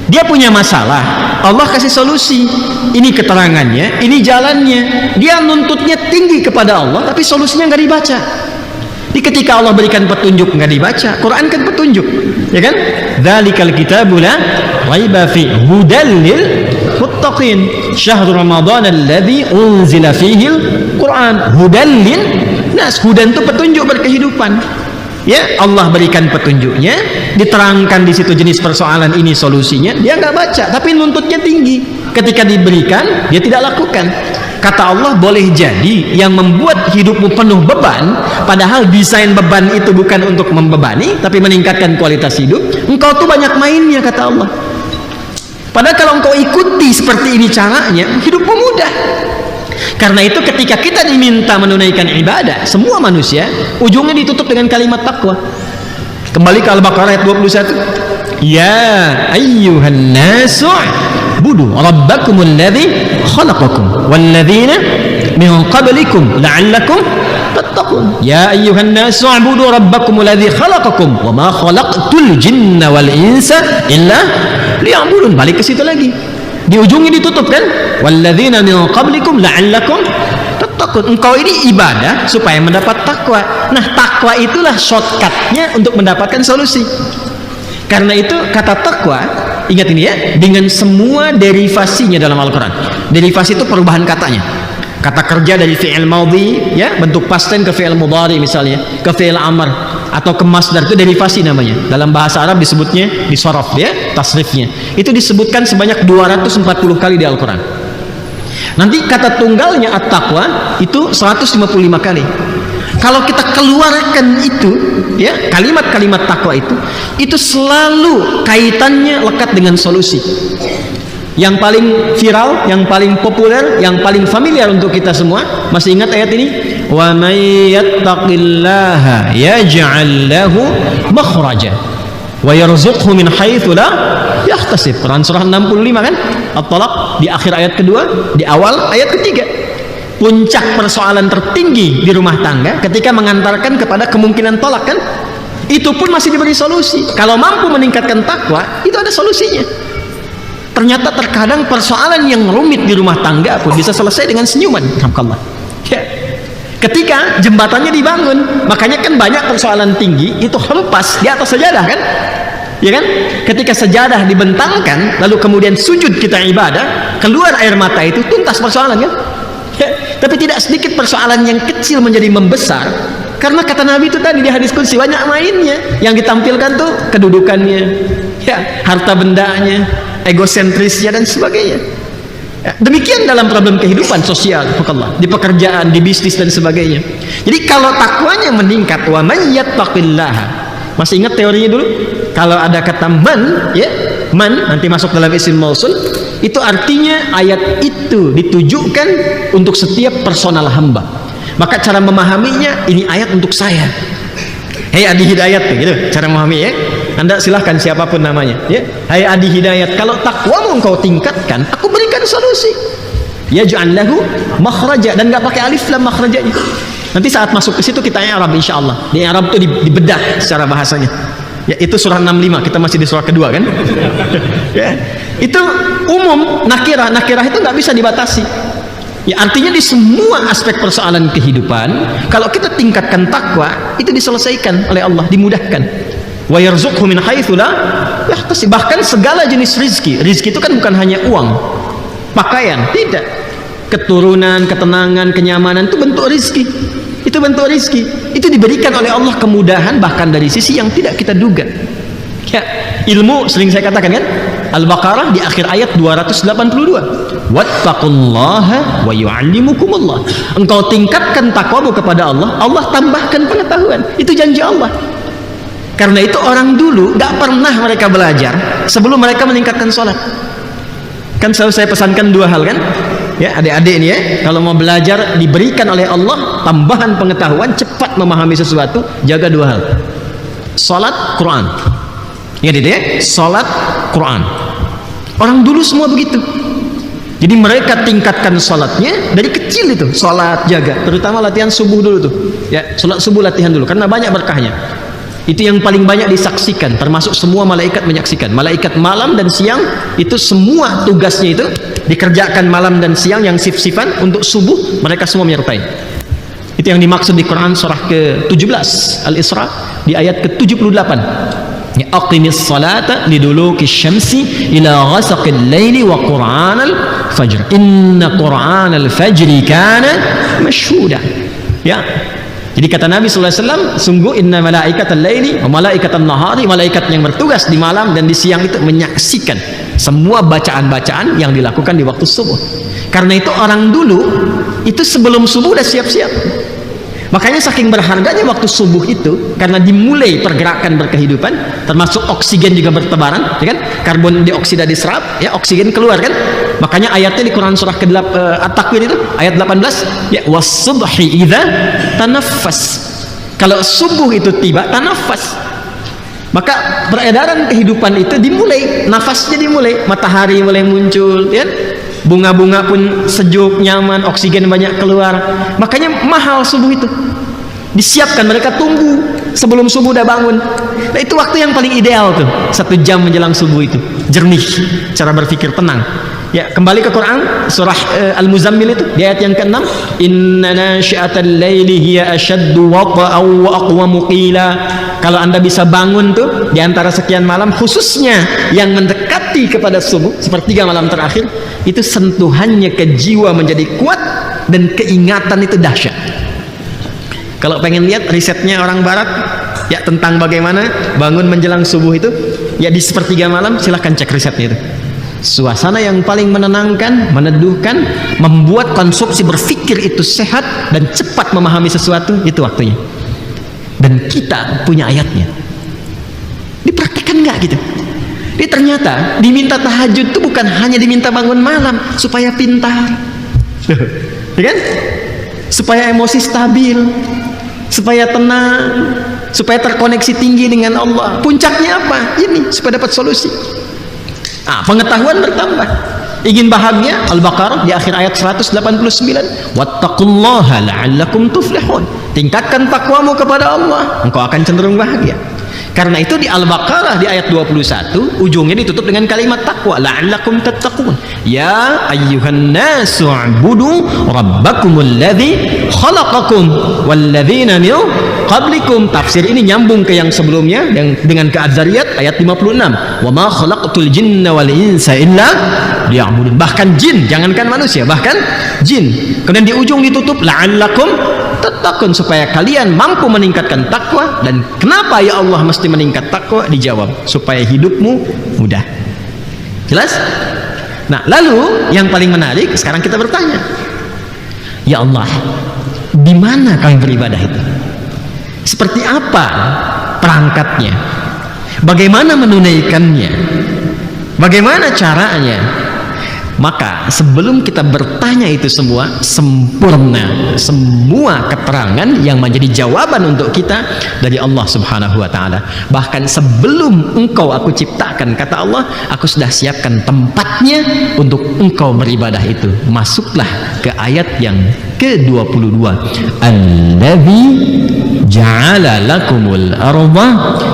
Dia punya masalah, Allah kasih solusi, ini keterangannya, ini jalannya. Dia nuntutnya tinggi kepada Allah, tapi solusinya nggak dibaca. Di ketika Allah berikan petunjuk nggak dibaca, Quran kan petunjuk, ya kan? Dzalikal kitabu la raiba fi hudal lil muttaqin, syahrul ramadan alladzi unzila fihi al-Quran hudal lin nas. Hudan itu petunjuk berkehidupan. Ya, Allah berikan petunjuknya, diterangkan di situ jenis persoalan ini solusinya, dia nggak baca, tapi nuntutnya tinggi. Ketika diberikan, dia tidak lakukan. Kata Allah, boleh jadi yang membuat hidupmu penuh beban, padahal desain beban itu bukan untuk membebani, tapi meningkatkan kualitas hidup. Engkau tuh banyak mainnya, kata Allah. Padahal kalau engkau ikuti seperti ini caranya, hidupmu mudah. Karena itu ketika kita diminta menunaikan ibadah, semua manusia ujungnya ditutup dengan kalimat takwa. Kembali ke Al-Baqarah ayat 21. Ya ayyuhan nasu budu rabbakumul ladzi khalaqakum walladzina min qablikum la'allakum tattaqun. Ya ayyuhan nasu budu rabbakumul ladzi khalaqakum wa ma khalaqtul jinna wal insa illa liya'budun. Balik ke situ lagi. Di ujungnya ditutup kan, walladzina min qablikum la'allakum tattaqun. Engkau ini ibadah supaya mendapat takwa. Nah, takwa itulah shortcutnya untuk mendapatkan solusi. Karena itu kata takwa, ingat ini ya, dengan semua derivasinya dalam Al-Quran. Derivasi itu perubahan katanya. Kata kerja dari fi'il madhi ya, bentuk past tense ke fi'il mudhari misalnya, ke fi'il amr atau ke masdar, itu derivasi namanya. Dalam bahasa Arab disebutnya disorof ya, tasrifnya. Itu disebutkan sebanyak 240 kali di Al-Quran. Nanti kata tunggalnya at-taqwa itu 155 kali. Kalau kita keluarkan itu ya, kalimat-kalimat takwa itu selalu kaitannya lekat dengan solusi. Yang paling viral, yang paling populer, yang paling familiar untuk kita semua, masih ingat ayat ini? Wa may yattaqillaha yaj'al lahu makhraja wa yarzuqhu min haitsu la yahtasib. Quran surah 65 kan? At-Talaq di akhir ayat kedua, di awal ayat ketiga. Puncak persoalan tertinggi di rumah tangga ketika mengantarkan kepada kemungkinan tolak kan? Itu pun masih diberi solusi. Kalau mampu meningkatkan takwa, itu ada solusinya. Ternyata terkadang persoalan yang rumit di rumah tangga pun bisa selesai dengan senyuman. Alhamdulillah. Ya. Ketika jembatannya dibangun, makanya kan banyak persoalan tinggi itu hempas di atas sajadah kan? Ya kan? Ketika sajadah dibentangkan, lalu kemudian sujud kita ibadah, keluar air mata itu, tuntas persoalan kan? Ya. Tapi tidak sedikit persoalan yang kecil menjadi membesar, karena kata Nabi itu tadi di hadis qudsi, banyak mainnya. Yang ditampilkan tuh kedudukannya, ya, harta bendanya, egosentrisnya dan sebagainya. Ya, demikian dalam problem kehidupan sosial, di pekerjaan, di bisnis dan sebagainya. Jadi kalau takwanya meningkat, wa may yattaqillaha. Masih ingat teorinya dulu? Kalau ada kata man, ya, man nanti masuk dalam isim mausul, Itu artinya ayat itu ditujukan untuk setiap personal hamba. Maka cara memahaminya, ini ayat untuk saya. Hei Adi Hidayat, gitu cara memahami ya. Anda silahkan siapapun namanya ya. Hai Adi Hidayat, kalau takwamu engkau tingkatkan, aku berikan solusi. Yaj'al lahu makhraja, dan enggak pakai alif lam makhrajanya. Nanti saat masuk ke situ kita i'rab insyaallah. Di i'rab itu dibedah secara bahasanya. Ya, itu surah 65, kita masih di surah kedua kan? Ya. Itu umum, nakirah itu enggak bisa dibatasi. Ya, artinya di semua aspek persoalan kehidupan, kalau kita tingkatkan takwa, itu diselesaikan oleh Allah, dimudahkan. Wa yarzuqhu min haitsu la yahtasib. Bahkan segala jenis rizki itu kan bukan hanya uang, pakaian, tidak. Keturunan, ketenangan, kenyamanan itu bentuk rizki. Itu bentuk rizki. Itu diberikan oleh Allah kemudahan bahkan dari sisi yang tidak kita duga. Ya, ilmu sering saya katakan kan, Al-Baqarah di akhir ayat 282. Wattaqullaha wa yu'allimukumullah. Engkau tingkatkan takwamu kepada Allah, Allah tambahkan pengetahuan. Itu janji Allah. Karena itu orang dulu gak pernah mereka belajar sebelum mereka meningkatkan sholat. Kan selalu saya pesankan dua hal kan, ya adik-adik ini ya, kalau mau belajar diberikan oleh Allah tambahan pengetahuan, cepat memahami sesuatu, jaga dua hal: sholat, Quran. Ya gitu ya, sholat, Quran. Orang dulu semua begitu. Jadi mereka tingkatkan sholatnya dari kecil itu, sholat jaga, terutama latihan subuh dulu tuh ya, sholat subuh latihan dulu karena banyak berkahnya. Itu yang paling banyak disaksikan, termasuk semua malaikat menyaksikan. Malaikat malam dan siang itu semua tugasnya itu dikerjakan malam dan siang, yang sif-sifan untuk subuh mereka semua menyertai. Itu yang dimaksud di Quran surah ke-17 Al-Isra di ayat ke-78. Ya, aqimis salata liduluki syamsi ila ghasaqil laili wa qur'anal fajr inna qur'anal fajri kana mashhuda. Ya, jadi kata Nabi SAW, sungguh inna malaikatal laili wa malaikatal nahari, malaikat yang bertugas di malam dan di siang itu menyaksikan semua bacaan-bacaan yang dilakukan di waktu subuh. Karena itu orang dulu itu sebelum subuh udah siap-siap. Makanya saking berharganya waktu subuh itu, karena dimulai pergerakan berkehidupan, termasuk oksigen juga bertebaran, ya kan? Karbon dioksida diserap, ya oksigen keluar kan? Makanya ayatnya di Quran surah At-Takwir itu ayat 18, ya was-subhi idza tanaffas. Kalau subuh itu tiba, tanafas. Maka peredaran kehidupan itu dimulai, nafasnya dimulai, matahari mulai muncul, ya. Bunga-bunga pun sejuk, nyaman, oksigen banyak keluar. Makanya mahal subuh itu. Disiapkan, mereka tunggu sebelum subuh udah bangun. Nah, itu waktu yang paling ideal tuh, 1 jam menjelang subuh itu. Jernih, cara berpikir tenang. Ya, kembali ke Quran surah Al-Muzammil itu di ayat yang ke-6, inna nasyi'atal laili hiya ashaddu wata'aw wa aqwamu qila. Kalau Anda bisa bangun tuh di antara sekian malam, khususnya yang mendekati kepada subuh, sepertiga malam terakhir, itu sentuhannya ke jiwa menjadi kuat dan keingatan itu dahsyat. Kalau pengen lihat risetnya orang barat ya tentang bagaimana bangun menjelang subuh itu, ya di sepertiga malam, silahkan cek risetnya itu. Suasana yang paling menenangkan, meneduhkan, membuat konsumsi berpikir itu sehat dan cepat memahami sesuatu, itu waktunya. Dan kita punya ayatnya. Dipraktikkan nggak gitu? Jadi ternyata diminta tahajud itu bukan hanya diminta bangun malam supaya pintar, ya kan? Supaya emosi stabil, supaya tenang, supaya terkoneksi tinggi dengan Allah. Puncaknya apa? Ini supaya dapat solusi. Pengetahuan bertambah. Ingin bahagia, Al-Baqarah di akhir ayat 189, wattaqullaha la'allakum tuflihun. Tingkatkan takwamu kepada Allah, engkau akan cenderung bahagia. Karena itu di Al-Baqarah di ayat 21 ujungnya ditutup dengan kalimat takwa, la'allakum tattaqun. Ya ayyuhan nasu u'budu rabbakumul ladzi khalaqakum walladzina min qablikum. Tafsir ini nyambung ke yang sebelumnya yang dengan ke Az-Zariyat ayat 56. Wa ma khalaqtul jinna wal insa illa liya'budun. Bahkan jin, jangankan manusia, bahkan jin. Kemudian di ujung ditutup la'allakum tattaqun, supaya kalian mampu meningkatkan takwa. Dan kenapa ya Allah mesti meningkat takwa? Dijawab, supaya hidupmu mudah. Jelas? Nah, lalu yang paling menarik sekarang kita bertanya, ya Allah, di mana kami beribadah itu? Seperti apa perangkatnya? Bagaimana menunaikannya? Bagaimana caranya? Maka sebelum kita bertanya itu semua, sempurna semua keterangan yang menjadi jawaban untuk kita dari Allah Subhanahu wa taala. Bahkan sebelum engkau aku ciptakan, kata Allah, aku sudah siapkan tempatnya untuk engkau beribadah itu. Masuklah ke ayat yang ke-22. Allazi ja'ala lakumul arda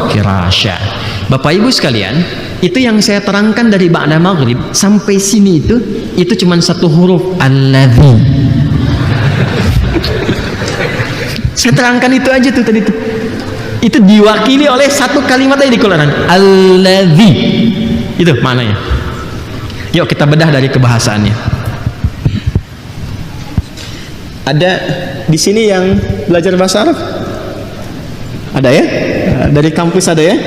firasya. Bapak Ibu sekalian, itu yang saya terangkan dari ba'da maghrib sampai sini itu cuma satu huruf, allazi. Saya terangkan itu aja tuh tadi tuh. Itu diwakili oleh satu kalimat aja di Quran, allazi. Itu maknanya. Yuk kita bedah dari kebahasaannya. Ada di sini yang belajar bahasa Arab? Ada ya? Dari kampus ada ya?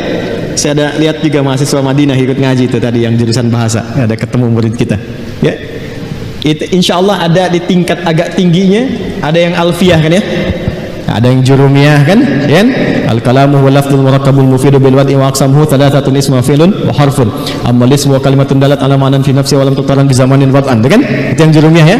Saya ada lihat juga mahasiswa Madinah ikut ngaji itu tadi yang jurusan bahasa. Ada ketemu murid kita. Ya. Itu insya Allah ada di tingkat agak tingginya, ada yang alfiyah kan ya? Ada yang jurumiyah kan? Ya. Al-kalamu wal lafdzul murakkabul mufidu bil wad'i wa aqsamuhu thalathatun ismu fi'lun wa harfun. Amma ismu wa kalimatun dalat ala ma'nan fi nafsi wa lam tuqtaran bi zamanin wad'an. Kan? Itu yang jurumiyah ya.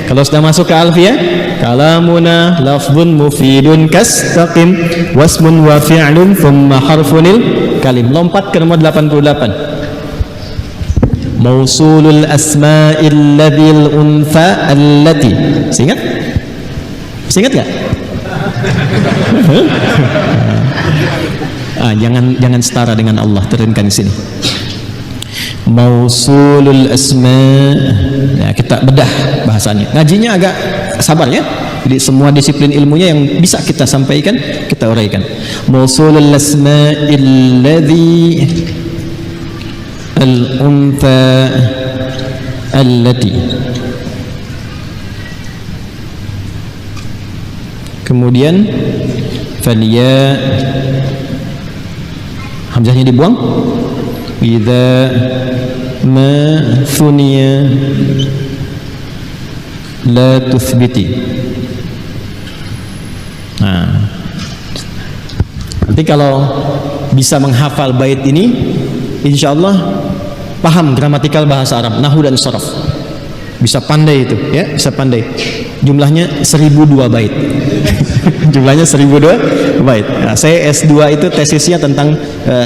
Kalau sudah masuk ke alfiyah, kalamuna lafdzun mufidun kastaqim wasmun wa fi'lun thumma harfunil kalim. Lompat ke nomor 88. Mausulul asma'il ladzil unfa allati. Ingat? Ingat enggak? Jangan setara dengan Allah, turunkan di sini. Mausulul asma. Ya, kita bedah bahasanya. Ngajinya agak sabar ya. Jadi semua disiplin ilmunya yang bisa kita sampaikan, kita uraikan. Mausulul asma'il ladzi al-untha allati. Kemudian faliya, hamzahnya dibuang. Idza ma thuniya la tuthbiti. Nah, nanti kalau bisa menghafal bait ini, insya Allah paham gramatikal bahasa Arab, nahwu dan sharaf. Bisa pandai itu, ya, bisa pandai. Jumlahnya 1002 bait. Jumlahnya 1002 bait. Nah, saya S2 itu tesisnya tentang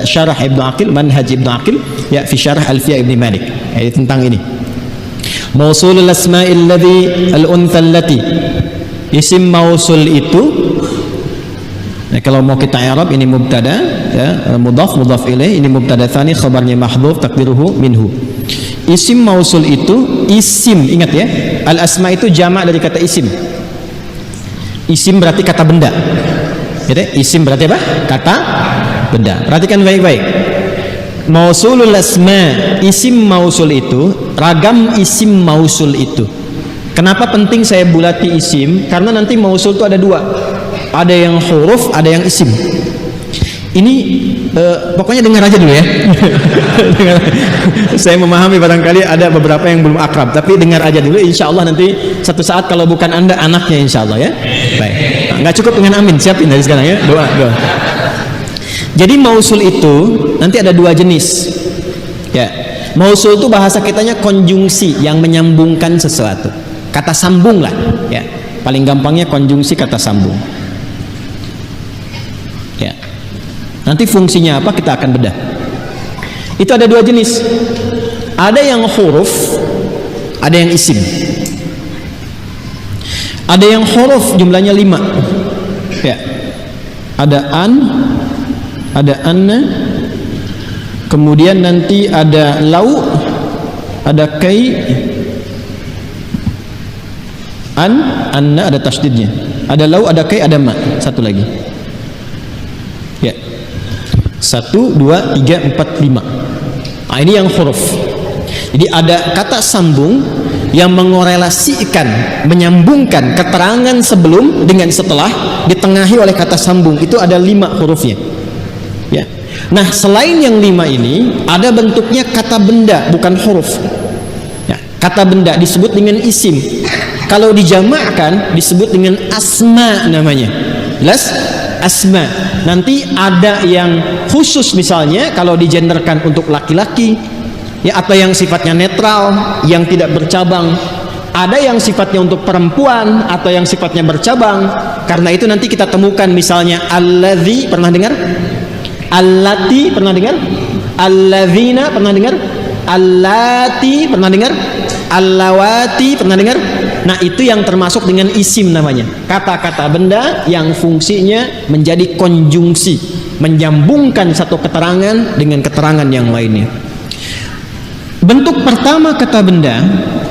syarah Ibnu Aqil, manhaj Ibnu Aqil, ya, fi syarah Alfiyah Ibnu Malik. Ya, tentang ini. Mausulul asma'il ladzi al-untha allati. Isim mausul itu, nah, kalau mau kita i'rab ini mubtada, ya, mudhaf ilaih, ini mubtada tsani, khabarnya mahdhuf, takdiruhu minhu. Isim mausul itu isim, ingat ya, al asma itu jamak dari kata isim. Isim berarti kata benda, gitu? Isim berarti apa? Kata benda. Perhatikan baik-baik. Mausulul asma, isim mausul itu, ragam isim mausul itu. Kenapa penting saya bulati isim? Karena nanti mausul itu ada dua, ada yang huruf, ada yang isim. Ini pokoknya dengar aja dulu ya. Saya memahami barangkali ada beberapa yang belum akrab, tapi dengar aja dulu. Insya Allah nanti satu saat kalau bukan anda, anaknya insya Allah ya. Baik. Nggak cukup dengan amin, siapin dari sekarang ya. Doa. Jadi mausul itu nanti ada dua jenis. Ya, mausul itu bahasa kitanya konjungsi yang menyambungkan sesuatu. Kata sambung lah. Ya, paling gampangnya konjungsi kata sambung. Ya. Nanti fungsinya apa kita akan bedah. Itu ada dua jenis. Ada yang huruf, ada yang isim. Ada yang huruf jumlahnya 5. Ya. Ada an, ada anna, kemudian nanti ada lau, ada kai, anna ada tasdidnya. Ada lau, ada kai, ada ma. Satu lagi. Ya. 1, 2, 3, 4, 5. Nah, ini yang huruf. Jadi ada kata sambung yang mengorelasikan, menyambungkan keterangan sebelum dengan setelah, ditengahi oleh kata sambung. Itu ada 5 hurufnya. Ya. Nah, selain yang 5 ini, ada bentuknya kata benda, bukan huruf. Ya. Kata benda disebut dengan isim. Kalau dijamakkan disebut dengan asma namanya. Jelas? Asma. Nanti ada yang khusus, misalnya kalau digenderkan untuk laki-laki, ya, atau yang sifatnya netral, yang tidak bercabang. Ada yang sifatnya untuk perempuan atau yang sifatnya bercabang. Karena itu nanti kita temukan misalnya alladzi, pernah dengar? Allati, pernah dengar? Alladzina, pernah dengar? Allati, pernah dengar? Allawati, pernah dengar? Nah, itu yang termasuk dengan isim namanya. Kata-kata benda yang fungsinya menjadi konjungsi, menyambungkan satu keterangan dengan keterangan yang lainnya. Bentuk pertama kata benda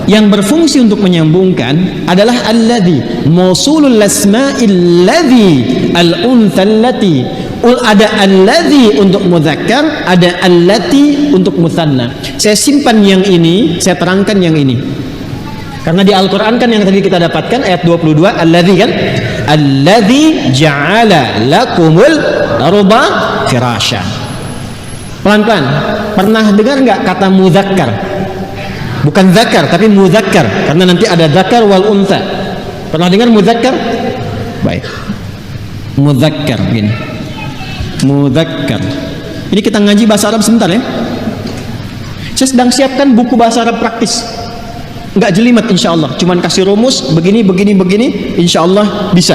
yang berfungsi untuk menyambungkan adalah alladzi, mausulul asma'il ladzi al-untha allati. Ada alladzi untuk mudzakkar, ada allati untuk mutsanna. Saya simpan yang ini, saya terangkan yang ini. Karena di Al-Qur'an kan yang tadi kita dapatkan ayat 22, alladzi kan? Alladzi ja'ala lakumul arda firasya. Pelan-pelan. Pernah dengar nggak kata mudzakkar? Bukan zakar, tapi mudzakkar. Karena nanti ada zakar wal untha. Pernah dengar mudzakkar? Baik. Mudzakkar gini. Mudzakkar. Ini kita ngaji bahasa Arab sebentar ya. Saya sedang siapkan buku bahasa Arab praktis. Enggak jelimet insyaallah. Cuman kasih rumus begini, insyaallah bisa.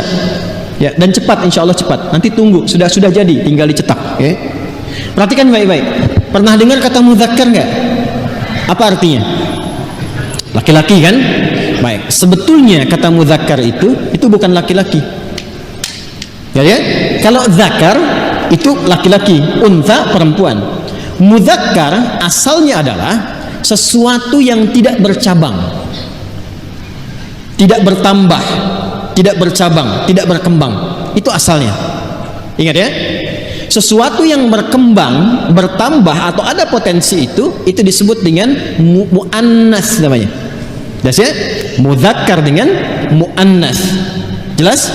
Ya, dan cepat insyaallah cepat. Nanti tunggu, sudah jadi, tinggal dicetak, ya. Perhatikan baik-baik. Pernah dengar kata mudzakkar enggak? Apa artinya? Laki-laki kan? Baik, sebetulnya kata mudzakkar itu bukan laki-laki. Ya. Kalau zakar itu laki-laki, untha perempuan. Mudzakkar asalnya adalah sesuatu yang tidak bercabang, tidak bertambah, tidak bercabang, tidak berkembang. Itu asalnya. Ingat ya, sesuatu yang berkembang, bertambah atau ada potensi itu disebut dengan muannas namanya. Jelas ya? Mudzakkar dengan muannas. Jelas?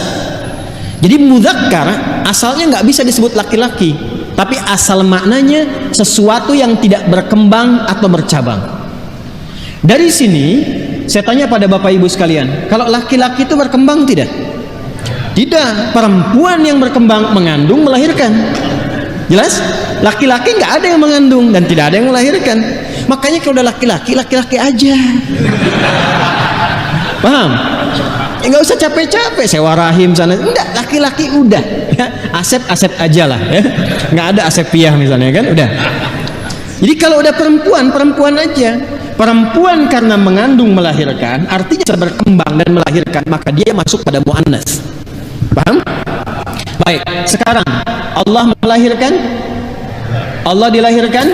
Jadi mudzakkar asalnya nggak bisa disebut laki-laki, tapi asal maknanya sesuatu yang tidak berkembang atau bercabang. Dari sini saya tanya pada Bapak Ibu sekalian, kalau laki-laki itu berkembang tidak? Tidak. Perempuan yang berkembang mengandung, melahirkan. Jelas? Laki-laki nggak ada yang mengandung dan tidak ada yang melahirkan. Makanya kalau udah laki-laki aja. Paham? Nggak usah capek-capek sewa rahim sana. Enggak, laki-laki udah. Ya, Asep aja lah. Ya. Nggak ada Asep Piah misalnya kan, udah. Jadi kalau udah perempuan aja. Perempuan karena mengandung, melahirkan, artinya berkembang dan melahirkan, maka dia masuk pada muannas. Paham? Baik, sekarang Allah melahirkan, Allah dilahirkan,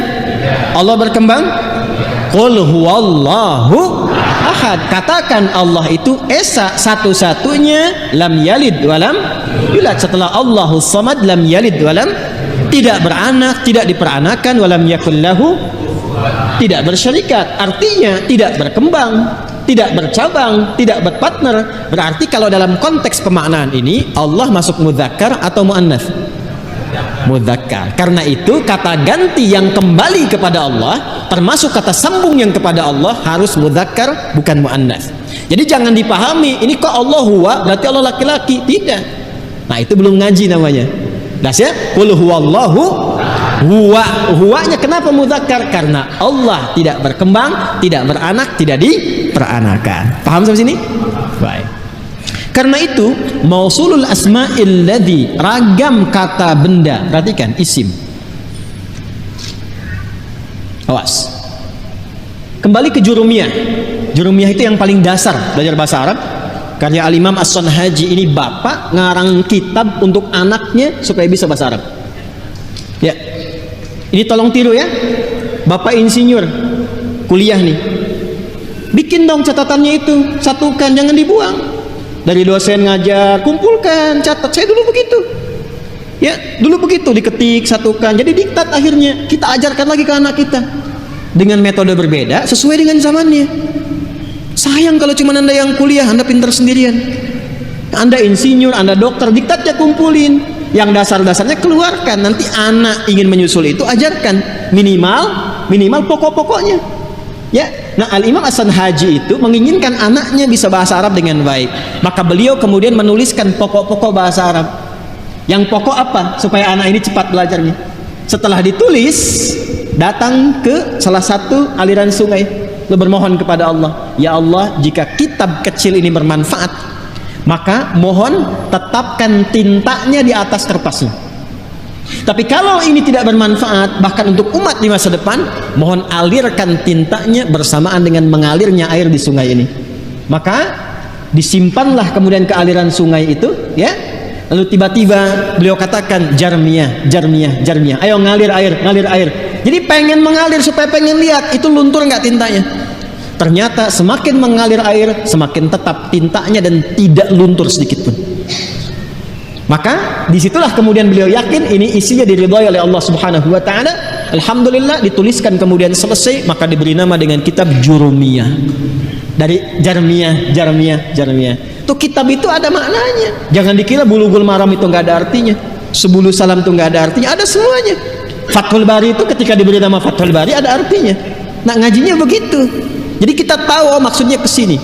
Allah berkembang. Qul huwallahu ahad. Katakan Allah itu esa, satu-satunya, lam yalid walam yulad. Setelah Allahus samad, lam yalid walam, tidak beranak, tidak diperanakan, walam yakul lahu, tidak bersyarikat. Artinya tidak berkembang, tidak bercabang, tidak berpartner. Berarti kalau dalam konteks pemaknaan ini Allah masuk mudzakkar atau muannas? Mudzakkar. Karena itu kata ganti yang kembali kepada Allah, termasuk kata sambung yang kepada Allah, harus mudzakkar bukan muannas. Jadi jangan dipahami ini kok Allah huwa berarti Allah laki-laki. Tidak. Nah, itu belum ngaji namanya. Das ya? Qul huwallahu huwa. Huwanya kenapa mudzakkar? Karena Allah tidak berkembang, tidak beranak, tidak diperanakan. Paham sampai sini? Baik. Karena itu mausulul asma'il ladzi, ragam kata benda. Perhatikan isim. Awas. Kembali ke jurumiyah. Jurumiyah itu yang paling dasar belajar bahasa Arab. Karya Al-Imam As-Sanhaji ini bapak ngarang kitab untuk anaknya supaya bisa bahasa Arab. Ya. Ini tolong tiru ya. Bapak insinyur kuliah nih. Bikin dong catatannya itu, satukan, jangan dibuang. Dari dosen ngajar, kumpulkan, catat. Saya dulu begitu. Ya, dulu begitu, diketik, satukan. Jadi diktat akhirnya. Kita ajarkan lagi ke anak kita. Dengan metode berbeda, sesuai dengan zamannya. Sayang kalau cuma Anda yang kuliah, Anda pintar sendirian. Anda insinyur, Anda dokter, diktatnya kumpulin. Yang dasar-dasarnya keluarkan. Nanti anak ingin menyusul itu, ajarkan. Minimal pokok-pokoknya. Ya, nah Al-Imam As-Sanhaji itu menginginkan anaknya bisa bahasa Arab dengan baik. Maka beliau kemudian menuliskan pokok-pokok bahasa Arab. Yang pokok apa? Supaya anak ini cepat belajarnya. Setelah ditulis, datang ke salah satu aliran sungai, lalu bermohon kepada Allah, ya Allah, jika kitab kecil ini bermanfaat, maka mohon tetapkan tintanya di atas kertasnya. Tapi kalau ini tidak bermanfaat, bahkan untuk umat di masa depan, mohon alirkan tintanya bersamaan dengan mengalirnya air di sungai ini. Maka disimpanlah kemudian ke aliran sungai itu, ya. Lalu tiba-tiba beliau katakan, Jarmiyah, Jarmiyah, Jarmiyah, ayo ngalir air, ngalir air. Jadi pengen mengalir supaya pengen lihat itu luntur nggak tintanya. Ternyata semakin mengalir air, semakin tetap tintanya dan tidak luntur sedikit pun. Maka disitulah kemudian beliau yakin ini isinya diridhai oleh Allah Subhanahu wa taala. Alhamdulillah dituliskan kemudian selesai, maka diberi nama dengan kitab Jurumiyah. Dari Jarmiyah, Jarmiyah, Jarmiyah. Tuh kitab itu ada maknanya. Jangan dikira Bulughul Maram itu nggak ada artinya. Subulus Salam itu nggak ada artinya, ada semuanya. Fathul Bari itu ketika diberi nama Fathul Bari ada artinya. Nah, ngajinya begitu. Jadi kita tahu maksudnya ke sini.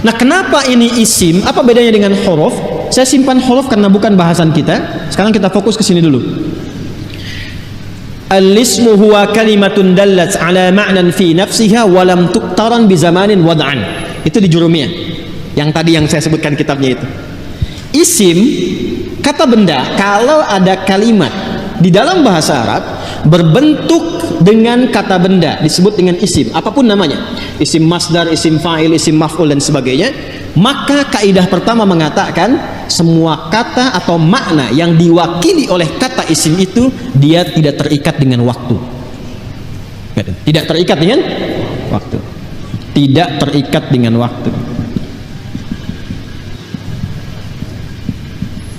Nah, kenapa ini isim? Apa bedanya dengan huruf? Saya simpan huruf karena bukan bahasan kita. Sekarang kita fokus ke sini dulu. Al-ismu huwa kalimatun dallat ala ma'nan fi nafsiha wa lam tuqtaran bi zamanin wad'an. Itu di Jurumiyah. Yang tadi yang saya sebutkan kitabnya itu. Isim, kata benda, kalau ada kalimat di dalam bahasa Arab berbentuk dengan kata benda disebut dengan isim, apapun namanya, isim masdar, isim fa'il, isim maf'ul dan sebagainya. Maka kaidah pertama mengatakan semua kata atau makna yang diwakili oleh kata isim itu dia tidak terikat dengan waktu. Tidak terikat dengan waktu. Tidak terikat dengan waktu.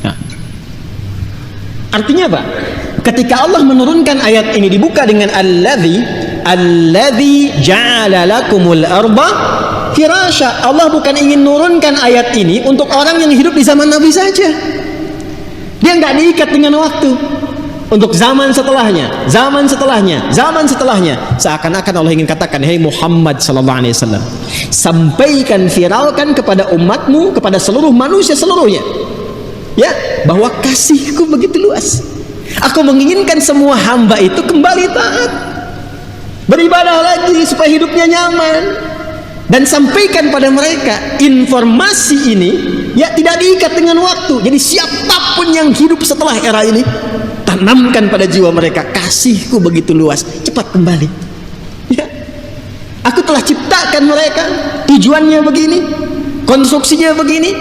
Nah, artinya apa? Ketika Allah menurunkan ayat ini dibuka dengan alladzi ja'ala lakumul arda firasya. Allah bukan ingin nurunkan ayat ini untuk orang yang hidup di zaman Nabi saja. Dia nggak diikat dengan waktu. Untuk zaman setelahnya, zaman setelahnya, zaman setelahnya. Seakan-akan Allah ingin katakan, "Hei Muhammad sallallahu alaihi wasallam, sampaikan, viralkan kepada umatmu, kepada seluruh manusia seluruhnya, ya, bahwa kasihku begitu luas. Aku menginginkan semua hamba itu kembali taat, beribadah lagi supaya hidupnya nyaman." Dan sampaikan pada mereka informasi ini, ya, tidak diikat dengan waktu. Jadi siapapun yang hidup setelah era ini, tanamkan pada jiwa mereka, kasihku begitu luas, cepat kembali, ya. Aku telah ciptakan mereka, tujuannya begini, konstruksinya begini.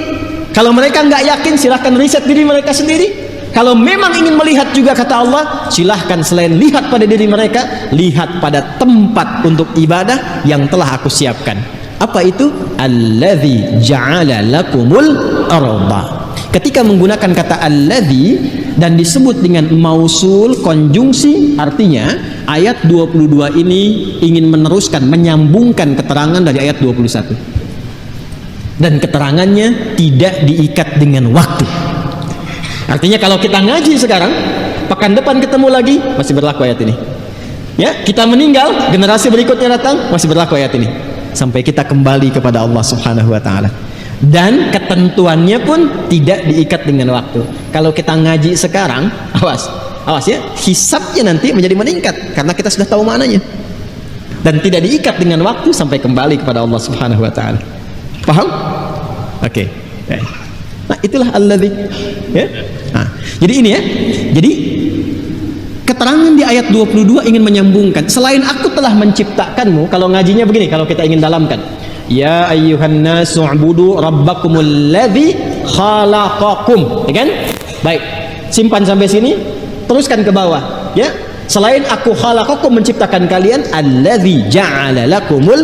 Kalau mereka nggak yakin, silahkan riset diri mereka sendiri. Kalau memang ingin melihat juga, kata Allah, silahkan selain lihat pada diri mereka, lihat pada tempat untuk ibadah yang telah aku siapkan. Apa itu? Alladzi ja'ala lakumul arda. Ketika menggunakan kata alladzi dan disebut dengan mausul konjungsi, artinya ayat 22 ini ingin meneruskan, menyambungkan keterangan dari ayat 21. Dan keterangannya tidak diikat dengan waktu. Artinya kalau kita ngaji sekarang, pekan depan ketemu lagi, masih berlaku ayat ini. Ya, kita meninggal, generasi berikutnya datang, masih berlaku ayat ini. Sampai kita kembali kepada Allah Subhanahu wa taala. Dan ketentuannya pun tidak diikat dengan waktu. Kalau kita ngaji sekarang, awas ya, hisabnya nanti menjadi meningkat karena kita sudah tahu maknanya. Dan tidak diikat dengan waktu sampai kembali kepada Allah Subhanahu wa taala. Paham? Oke. Nah, itulah alladzi, ya. Nah, jadi ini ya. Jadi keterangan di ayat 22 ingin menyambungkan, selain aku telah menciptakanmu, kalau ngajinya begini, kalau kita ingin dalamkan, ya ayyuhan nasu ubudu rabbakumul ladzi khalaqakum, ya kan? Baik, simpan sampai sini, teruskan ke bawah, ya. Selain aku khalaqakum, menciptakan kalian, alladzi ja'ala lakumul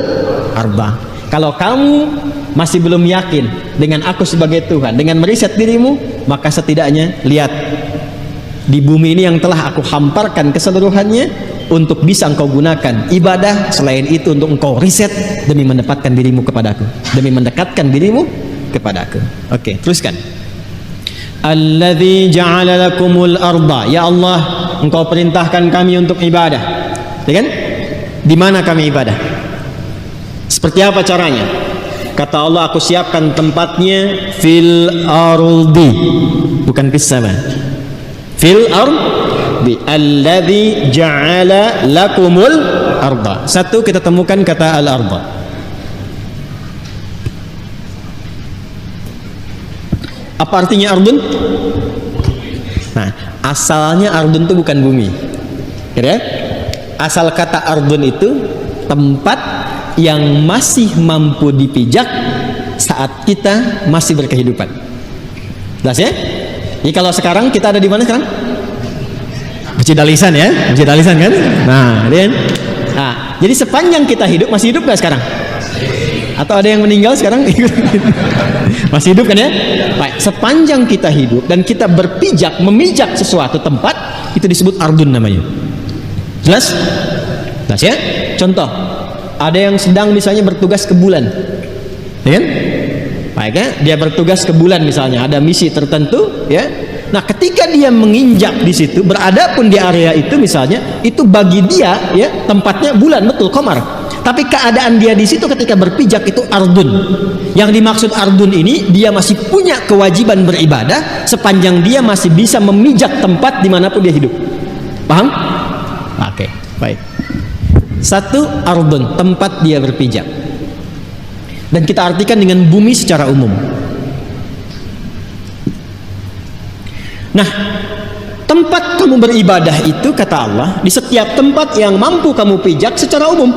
arba. Kalau kamu masih belum yakin dengan aku sebagai Tuhan, dengan meriset dirimu, maka setidaknya lihat di bumi ini yang telah aku hamparkan keseluruhannya untuk bisa engkau gunakan ibadah. Selain itu untuk engkau riset demi mendapatkan dirimu kepadaku, demi mendekatkan dirimu kepadaku. Oke, teruskan. Alladzi ja'ala lakumul arda. Ya Allah, engkau perintahkan kami untuk ibadah. Ya kan? Di mana kami ibadah? Seperti apa caranya? Kata Allah, aku siapkan tempatnya fil ardi, bukan fis sama. Fil Rabbi alladzi ja'ala lakumul arda. Satu, kita temukan kata al-arda. Apa artinya ardun? Nah, asalnya ardun itu bukan bumi. Ya? Asal kata ardun itu tempat yang masih mampu dipijak saat kita masih berkehidupan. Jelas ya? Jadi kalau sekarang kita ada di mana sekarang? Masjid Al-Ihsan ya, Masjid Al-Ihsan kan? Nah, jadi sepanjang kita hidup, masih hidup nggak sekarang? Atau ada yang meninggal sekarang? Masih hidup kan ya? Baik, sepanjang kita hidup dan kita berpijak, memijak sesuatu tempat, itu disebut ardun namanya. Jelas? Jelas ya? Contoh, ada yang sedang misalnya bertugas ke bulan, ya kan? Baik ya? Dia bertugas ke bulan misalnya, ada misi tertentu, ya. Nah, ketika dia menginjak di situ, berada pun di area itu misalnya, itu bagi dia ya tempatnya bulan, betul, qamar. Tapi keadaan dia di situ ketika berpijak itu ardun. Yang dimaksud ardun ini, dia masih punya kewajiban beribadah sepanjang dia masih bisa memijak tempat dimanapun dia hidup. Paham? Oke, baik. Satu, ardun, tempat dia berpijak. Dan kita artikan dengan bumi secara umum. Nah, tempat kamu beribadah itu kata Allah, di setiap tempat yang mampu kamu pijak secara umum.